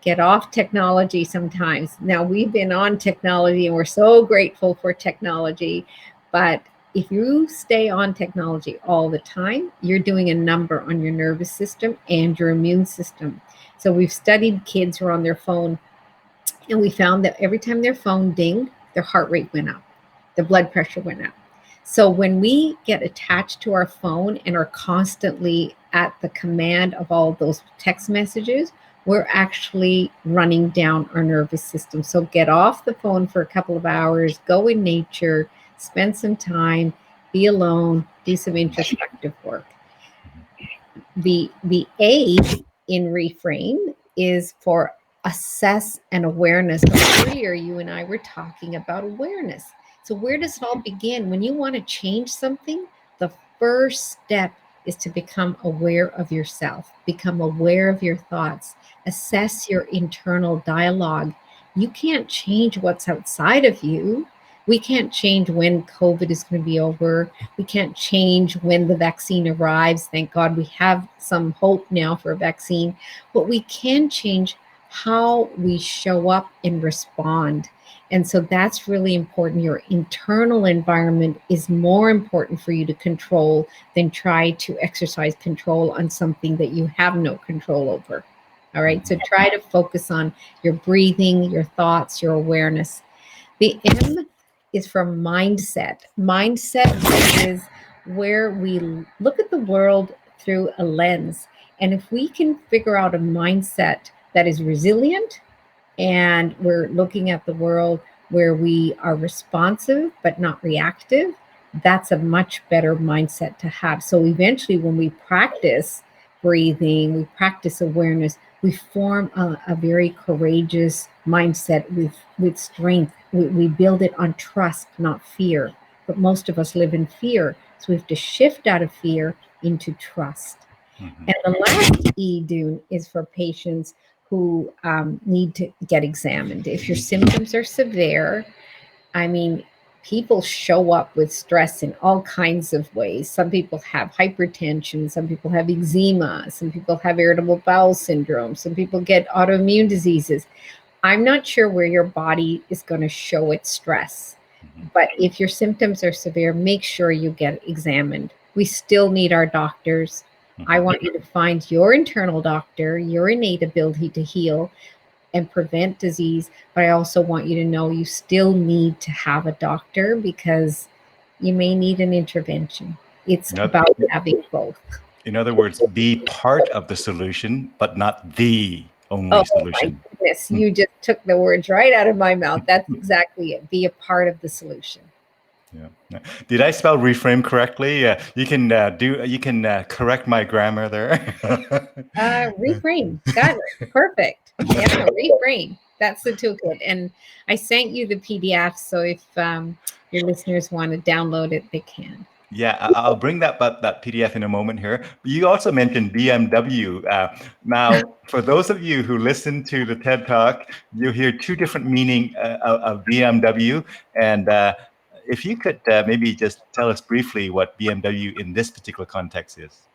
Get off technology sometimes. Now, we've been on technology and we're so grateful for technology, but if you stay on technology all the time, you're doing a number on your nervous system and your immune system. So we've studied kids who are on their phone, and we found that every time their phone dinged, their heart rate went up, their blood pressure went up. So when we get attached to our phone and are constantly at the command of all those text messages, we're actually running down our nervous system. So get off the phone for a couple of hours, go in nature, spend some time, be alone, do some introspective work. The A in reframe is for assess and awareness. Earlier, you and I were talking about awareness. So where does it all begin? When you want to change something, the first step is to become aware of yourself, become aware of your thoughts, assess your internal dialogue. You can't change what's outside of you. We can't change when COVID is going to be over. We can't change when the vaccine arrives. Thank God we have some hope now for a vaccine. But we can change how we show up and respond. And so that's really important. Your internal environment is more important for you to control than try to exercise control on something that you have no control over. All right. So try to focus on your breathing, your thoughts, your awareness. The M is for mindset. Mindset is where we look at the world through a lens. And if we can figure out a mindset that is resilient, and we're looking at the world where we are responsive but not reactive, that's a much better mindset to have. So eventually when we practice breathing, we practice awareness, we form a very courageous mindset with strength. We build it on trust, not fear. But most of us live in fear. So we have to shift out of fear into trust. Mhm. And the last E, Dune, is for patients who need to get examined. If your symptoms are severe, I mean, people show up with stress in all kinds of ways. Some people have hypertension, some people have eczema, some people have irritable bowel syndrome, some people get autoimmune diseases. I'm not sure where your body is going to show its stress, but if your symptoms are severe, make sure you get examined. We still need our doctors. I want you to find your internal doctor, your innate ability to heal and prevent disease, but I also want you to know you still need to have a doctor because you may need an intervention. It's Not- about having both. In other words, be part of the solution, but not the only Oh my solution. goodness, you just took the words right out of my mouth. That's exactly it. Be a part of the solution. Yeah. Did I spell reframe correctly? You can correct my grammar there. Reframe. Got it. Perfect. Yeah, reframe. That's the toolkit. And I sent you the PDF, so if your listeners want to download it, they can. Yeah, I'll bring that PDF in a moment here. You also mentioned BMW. Now, for those of you who listen to the TED Talk, you hear two different meaning of BMW. And if you could maybe just tell us briefly what BMW in this particular context is.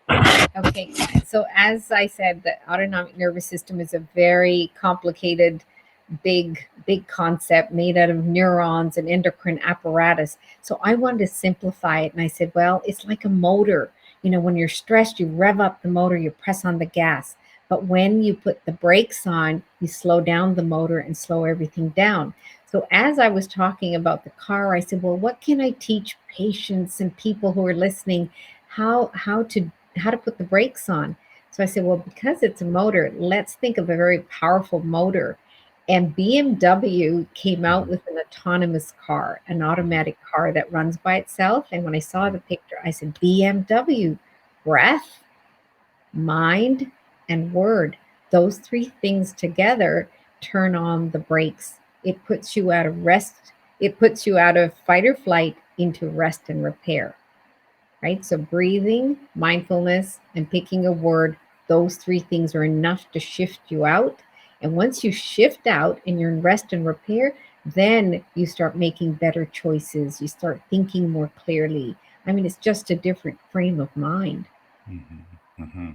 Okay, so as I said, the autonomic nervous system is a very complicated, big concept made out of neurons and endocrine apparatus. So I wanted to simplify it, and I said, well, it's like a motor. You know, when you're stressed, you rev up the motor, you press on the gas. But when you put the brakes on, you slow down the motor and slow everything down. So as I was talking about the car, I said, well, what can I teach patients and people who are listening how to put the brakes on? So I said, well, because it's a motor, let's think of a very powerful motor. And BMW came out with an autonomous car, an automatic car that runs by itself. And when I saw the picture, I said, BMW, breath, mind, and word. Those three things together turn on the brakes. It puts you out of rest. It puts you out of fight or flight into rest and repair. Right? So breathing, mindfulness, and picking a word, those three things are enough to shift you out. And once you shift out and you're in rest and repair, then you start making better choices. You start thinking more clearly. I mean, it's just a different frame of mind. Mm-hmm. Mm-hmm.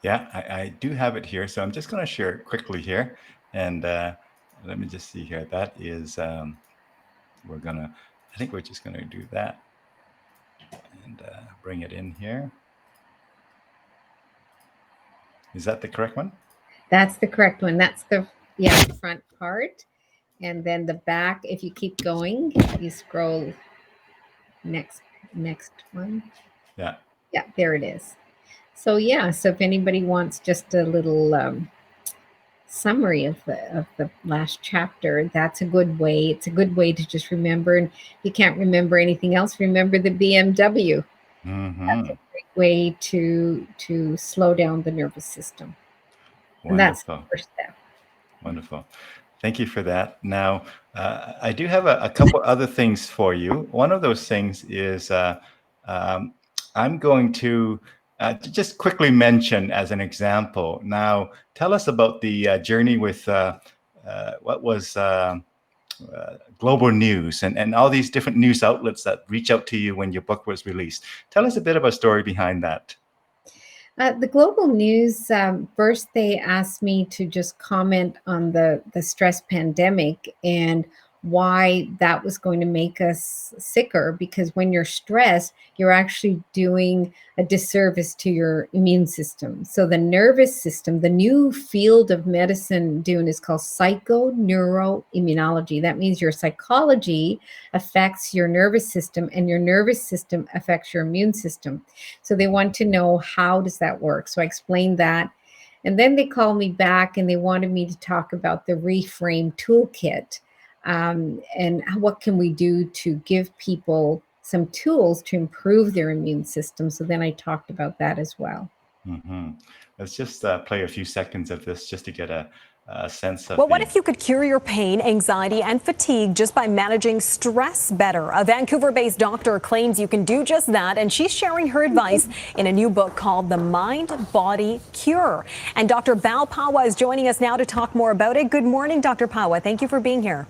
Yeah, I do have it here. So I'm just going to share it quickly here. And let me just see here. That is, I think we're just going to do that. And bring it in here. Is that the correct one? That's the correct one. That's the front part. And then the back, if you keep going, you scroll next one. Yeah. Yeah, there it is. So so if anybody wants just a little summary of the last chapter, that's a good way. It's a good way to just remember. And if you can't remember anything else, remember the BMW. Mm-hmm. That's a great way to slow down the nervous system. Wonderful. And that's the first step. Wonderful. Thank you for that. Now, I do have a couple other things for you. One of those things is I'm going to just quickly mention as an example. Now, tell us about the journey with what was global news and all these different news outlets that reach out to you when your book was released. Tell us a bit of a story behind that. The global news, first they asked me to just comment on the stress pandemic and why that was going to make us sicker, because when you're stressed, you're actually doing a disservice to your immune system. So the nervous system, the new field of medicine, Dune, is called psychoneuroimmunology. That means your psychology affects your nervous system and your nervous system affects your immune system. So they want to know, how does that work? So I explained that. And then they called me back and they wanted me to talk about the REFRAME toolkit. And what can we do to give people some tools to improve their immune system. So then I talked about that as well. Mm-hmm. Let's just play a few seconds of this just to get a sense of Well, what if you could cure your pain, anxiety, and fatigue just by managing stress better? A Vancouver-based doctor claims you can do just that, and she's sharing her advice in a new book called The Mind-Body Cure. And Dr. Bal Pawa is joining us now to talk more about it. Good morning, Dr. Pawa. Thank you for being here.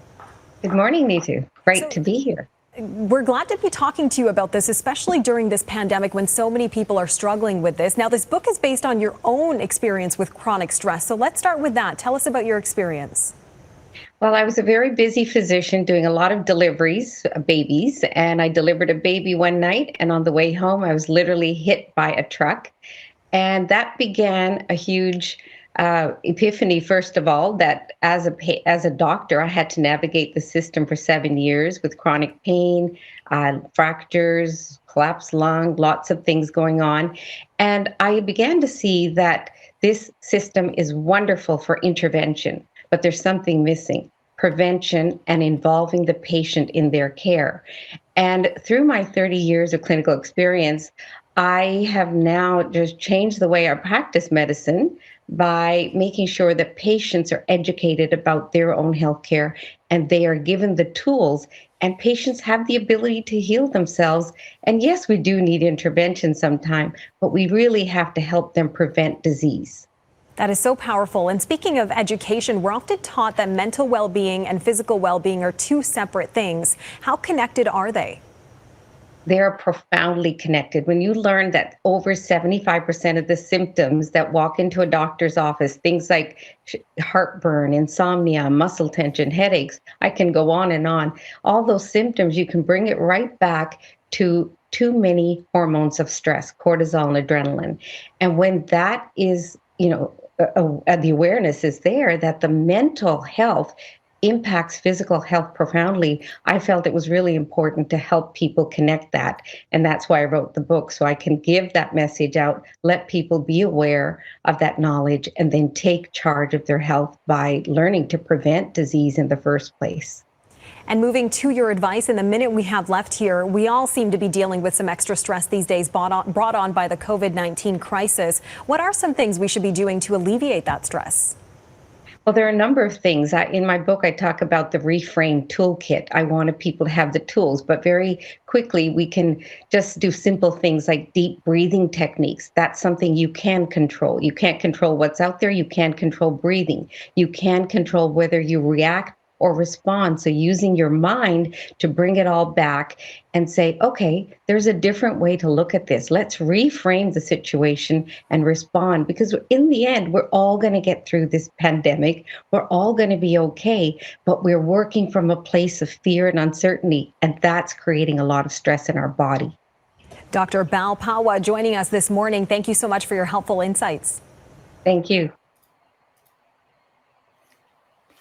Good morning, Neetu. Great to be here. We're glad to be talking to you about this, especially during this pandemic when so many people are struggling with this. Now, this book is based on your own experience with chronic stress. So let's start with that. Tell us about your experience. Well, I was a very busy physician doing a lot of deliveries, babies, and I delivered a baby one night. And on the way home, I was literally hit by a truck. And that began a huge epiphany, first of all, that as a doctor, I had to navigate the system for 7 years with chronic pain, fractures, collapsed lung, lots of things going on. And I began to see that this system is wonderful for intervention, but there's something missing: prevention and involving the patient in their care. And through my 30 years of clinical experience, I have now just changed the way I practice medicine by making sure that patients are educated about their own healthcare and they are given the tools, and patients have the ability to heal themselves. And yes, we do need intervention sometime, but we really have to help them prevent disease. That is so powerful. And speaking of education, we're often taught that mental well-being and physical well-being are two separate things. How connected are they? They're profoundly connected. When you learn that over 75% of the symptoms that walk into a doctor's office, things like heartburn, insomnia, muscle tension, headaches, I can go on and on. All those symptoms, you can bring it right back to too many hormones of stress, cortisol and adrenaline. And when that is, the awareness is there that the mental health impacts physical health profoundly, I felt it was really important to help people connect that. And that's why I wrote the book, so I can give that message out, let people be aware of that knowledge, and then take charge of their health by learning to prevent disease in the first place. And moving to your advice in the minute we have left here, we all seem to be dealing with some extra stress these days brought on by the COVID-19 crisis. What are some things we should be doing to alleviate that stress? Well, there are a number of things. In my book, I talk about the REFRAME toolkit. I wanted people to have the tools, but very quickly we can just do simple things like deep breathing techniques. That's something you can control. You can't control what's out there. You can't control breathing. You can control whether you react or respond. So using your mind to bring it all back and say, okay, there's a different way to look at this. Let's reframe the situation and respond, because in the end, we're all going to get through this pandemic. We're all going to be okay, but we're working from a place of fear and uncertainty, and that's creating a lot of stress in our body. Dr. Bal Pawa joining us this morning. Thank you so much for your helpful insights. Thank you.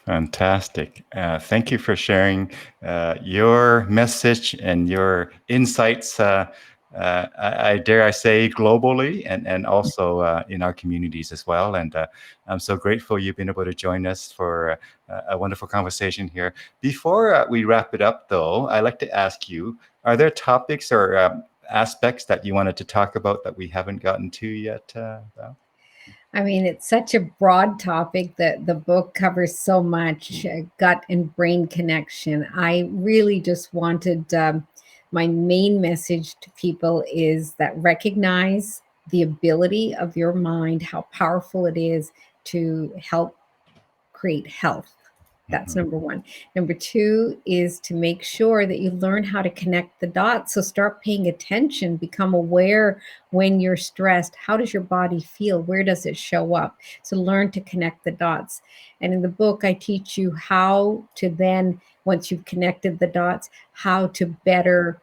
Fantastic. Thank you for sharing your message and your insights, I dare I say, globally and also in our communities as well. And I'm so grateful you've been able to join us for a wonderful conversation here. Before we wrap it up, though, I'd like to ask you, are there topics or aspects that you wanted to talk about that we haven't gotten to yet, Val? I mean, it's such a broad topic that the book covers so much, gut and brain connection. I really just wanted, my main message to people is that recognize the ability of your mind, how powerful it is to help create health. That's number one. Number two is to make sure that you learn how to connect the dots. So start paying attention, become aware when you're stressed. How does your body feel? Where does it show up? So learn to connect the dots. And in the book, I teach you how to then, once you've connected the dots, how to better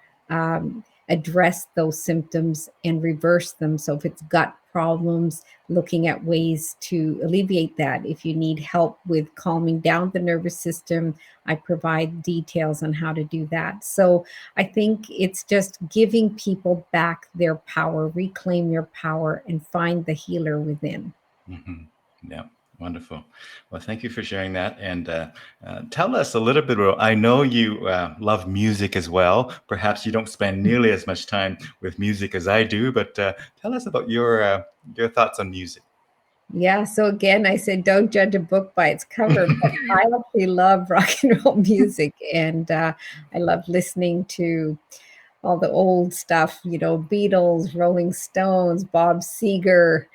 address those symptoms and reverse them. So if it's gut problems, looking at ways to alleviate that. If you need help with calming down the nervous system, I provide details on how to do that. So I think it's just giving people back their power, reclaim your power, and find the healer within. Mm-hmm. Yeah. Wonderful. Well, thank you for sharing that. And tell us a little bit about, I know you love music as well. Perhaps you don't spend nearly as much time with music as I do, but tell us about your thoughts on music. Yeah. So again, I said, don't judge a book by its cover, but I actually love rock and roll music, and I love listening to all the old stuff, Beatles, Rolling Stones, Bob Seger,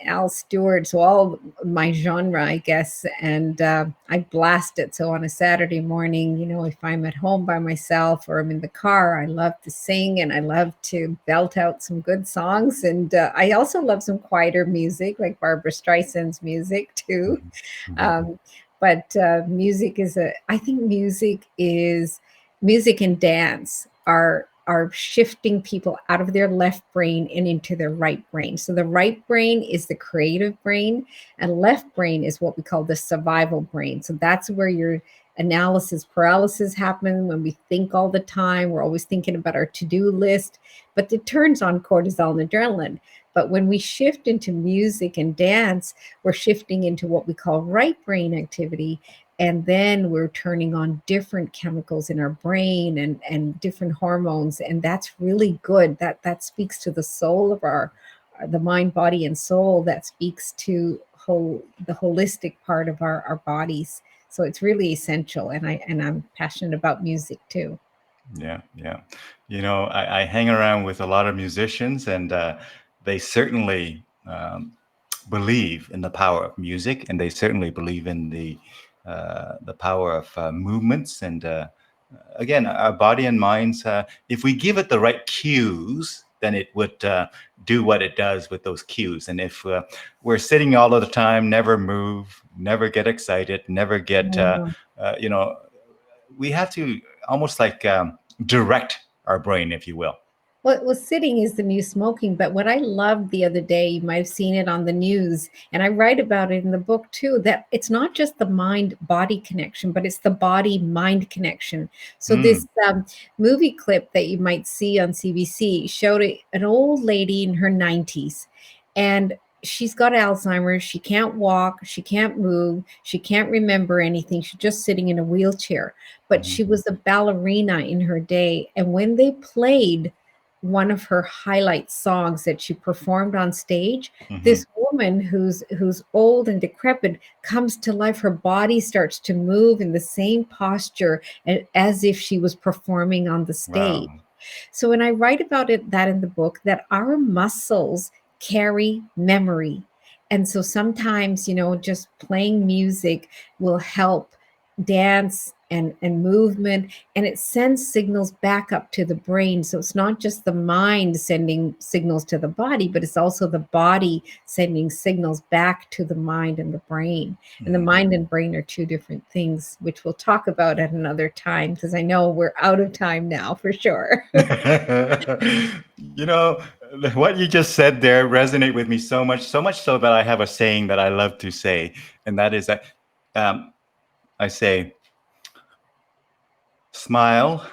Al Stewart, so all my genre, I guess. And I blast it. So on a Saturday morning, if I'm at home by myself or I'm in the car, I love to sing and I love to belt out some good songs. And I also love some quieter music, like Barbara Streisand's music too. Um, but I think music and dance are shifting people out of their left brain and into their right brain. So the right brain is the creative brain, and left brain is what we call the survival brain. So that's where your analysis paralysis happens. When we think all the time, we're always thinking about our to-do list, but it turns on cortisol and adrenaline. But when we shift into music and dance, we're shifting into what we call right brain activity. And then we're turning on different chemicals in our brain and different hormones. And that's really good. That speaks to the soul of the mind, body, and soul. That speaks to the holistic part of our bodies. So it's really essential. And I'm passionate about music too. Yeah, yeah. I hang around with a lot of musicians, and they certainly believe in the power of music, and they certainly believe in the power of movements. And again, our body and minds, if we give it the right cues, then it would do what it does with those cues. And if we're sitting all of the time, never move, never get excited, never get, we have to almost like direct our brain, if you will. Well, sitting is the new smoking. But what I loved the other day, you might have seen it on the news, and I write about it in the book too, that it's not just the mind-body connection, but it's the body-mind connection. So this movie clip that you might see on CBC showed an old lady in her 90s, and she's got Alzheimer's. She can't walk. She can't move. She can't remember anything. She's just sitting in a wheelchair. But she was a ballerina in her day. And when they played one of her highlight songs that she performed on stage, this woman who's old and decrepit comes to life. Her body starts to move in the same posture as if she was performing on the stage. Wow. So when I write about that in the book, that our muscles carry memory. And so sometimes, just playing music will help dance and movement, and it sends signals back up to the brain. So it's not just the mind sending signals to the body, but it's also the body sending signals back to the mind and the brain. And the mind and brain are two different things, which we'll talk about at another time, because I know we're out of time now for sure. What you just said there resonate with me so much so that I have a saying that I love to say, and that is that I say, smile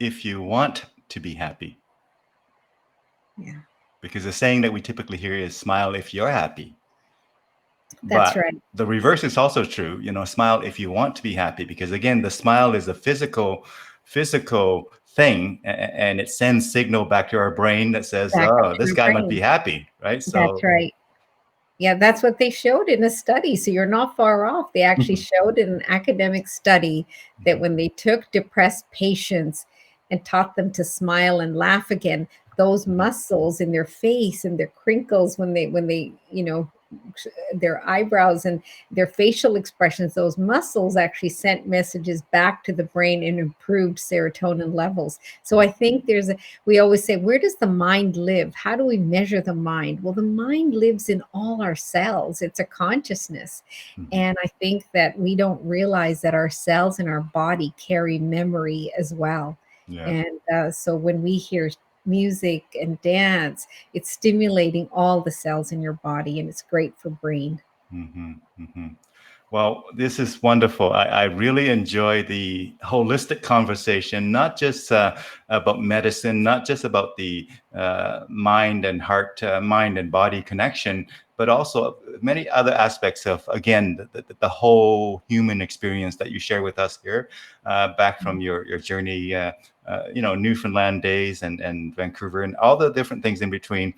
if you want to be happy. Yeah. Because the saying that we typically hear is smile if you're happy. That's but right. The reverse is also true. Smile if you want to be happy, because again, the smile is a physical thing, and it sends signal back to our brain that says, oh, this guy must be happy, right? So that's right. Yeah, that's what they showed in a study. So you're not far off. They actually showed in an academic study that when they took depressed patients and taught them to smile and laugh again, those muscles in their face and their crinkles when they their eyebrows and their facial expressions, those muscles actually sent messages back to the brain and improved serotonin levels. So I think we always say, where does the mind live? How do we measure the mind? Well, the mind lives in all our cells. It's a consciousness. And I think that we don't realize that our cells in our body carry memory as well. Yeah. And so when we hear music and dance, it's stimulating all the cells in your body, and it's great for brain. Well, this is wonderful. I really enjoy the holistic conversation, not just about medicine, not just about the mind and heart, mind and body connection, but also many other aspects of, again, the whole human experience that you share with us here, back from your journey, Newfoundland days and Vancouver and all the different things in between.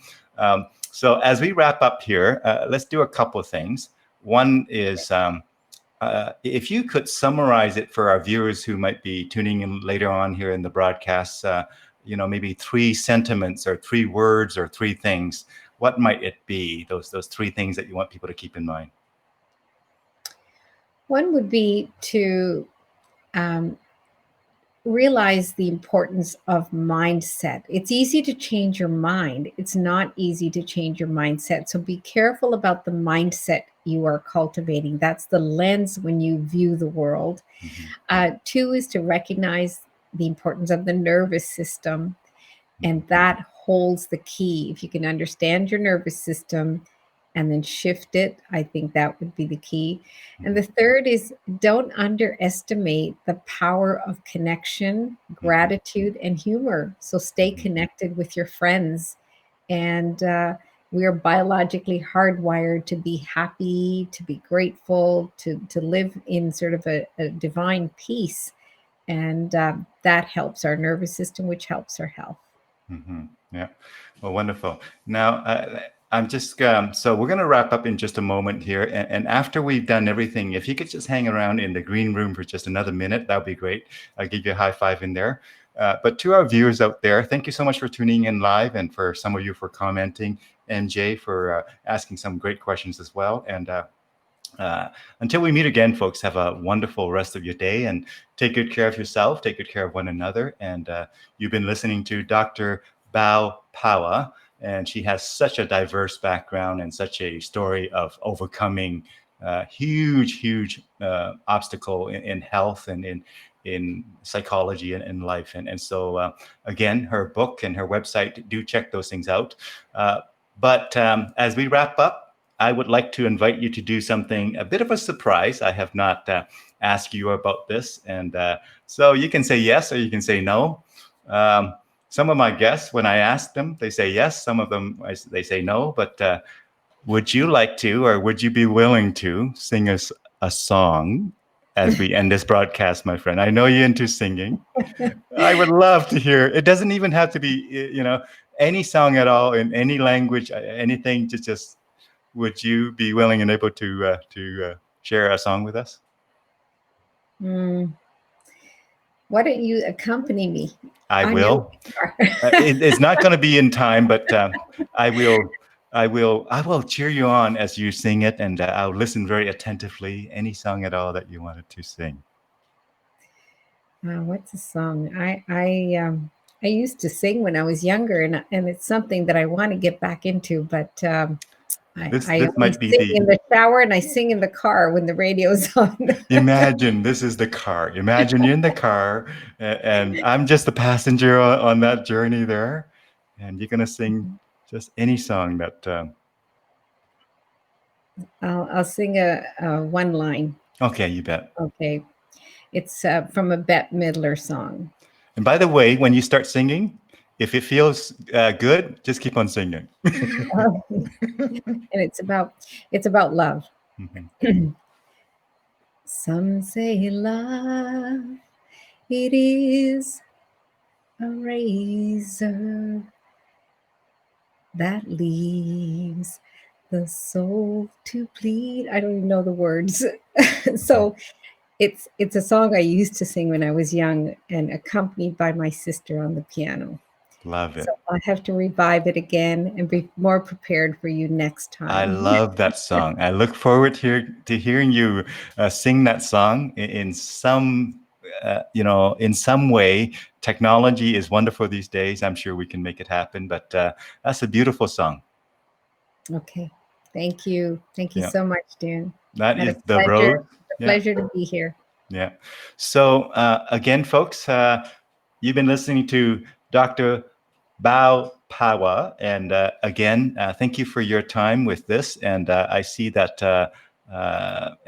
So as we wrap up here, let's do a couple of things. One is, if you could summarize it for our viewers who might be tuning in later on here in the broadcast, maybe 3 sentiments or 3 words or 3 things, what might it be? Those 3 things that you want people to keep in mind. One would be to realize the importance of mindset. It's easy to change your mind. It's not easy to change your mindset. So be careful about the mindset you are cultivating. That's the lens when you view the world. 2 is to recognize the importance of the nervous system. And that holds the key. If you can understand your nervous system and then shift it, I think that would be the key. And the 3rd is don't underestimate the power of connection, gratitude, and humor. So stay connected with your friends. And we are biologically hardwired to be happy, to be grateful, to live in sort of a divine peace. And that helps our nervous system, which helps our health. Yeah. Well, wonderful. Now, I'm just, so we're going to wrap up in just a moment here. And after we've done everything, if you could just hang around in the green room for just another minute, that would be great. I'll give you a high five in there. But to our viewers out there, thank you so much for tuning in live, and for some of you for commenting, MJ for asking some great questions as well. And until we meet again, folks, have a wonderful rest of your day, and take good care of yourself, take good care of one another. And you've been listening to Dr. Bal Pawa, and she has such a diverse background and such a story of overcoming huge obstacle in health and in psychology and in life. And so again, her book and her website, do check those things out. But as we wrap up, I would like to invite you to do something, a bit of a surprise. I have not asked you about this. And so you can say yes or you can say no. Some of my guests, when I ask them, they say yes. Some of them, they say no. But would you like to, or would you be willing to sing us a song as we end this broadcast, my friend? I know you're into singing. I would love to hear. It doesn't even have to be, any song at all in any language, anything. Just would you be willing and able to share a song with us? Why don't you accompany me? I will. It's not going to be in time, but I will cheer you on as you sing it, and I'll listen very attentively. Any song at all that you wanted to sing. What's a song? I used to sing when I was younger, and it's something that I want to get back into, but This I might be sing in the shower, and I sing in the car when the radio's on. Imagine this is the car. Imagine you're in the car, and I'm just the passenger on that journey there, and you're gonna sing just any song that. I'll sing a one line. Okay, you bet. Okay, it's from a Bette Midler song. And by the way, when you start singing, if it feels good, just keep on singing. And it's about love. Some say love, it is a razor that leaves the soul to bleed. I don't even know the words. So it's a song I used to sing when I was young, and accompanied by my sister on the piano. Love it. So I'll have to revive it again and be more prepared for you next time. I love that song. I look forward to hearing you sing that song in some, in some way. Technology is wonderful these days. I'm sure we can make it happen, but that's a beautiful song. Okay. Thank you. Thank you so much, Dune. That is the road. Pleasure to be here. Yeah. So again, folks, you've been listening to Dr. Bal Pawa, and again, thank you for your time with this. And I see that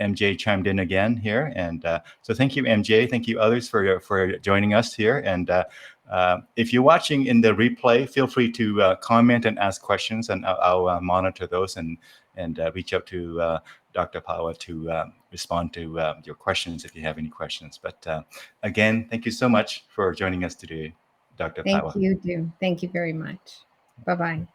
MJ chimed in again here, and so thank you, MJ. Thank you, others, for joining us here. And if you're watching in the replay, feel free to comment and ask questions, and I'll monitor those and reach out to Dr. Pawa to respond to your questions if you have any questions. But again, thank you so much for joining us today, Dr. Pawa. Thank you, Dune. Thank you very much. Bye-bye.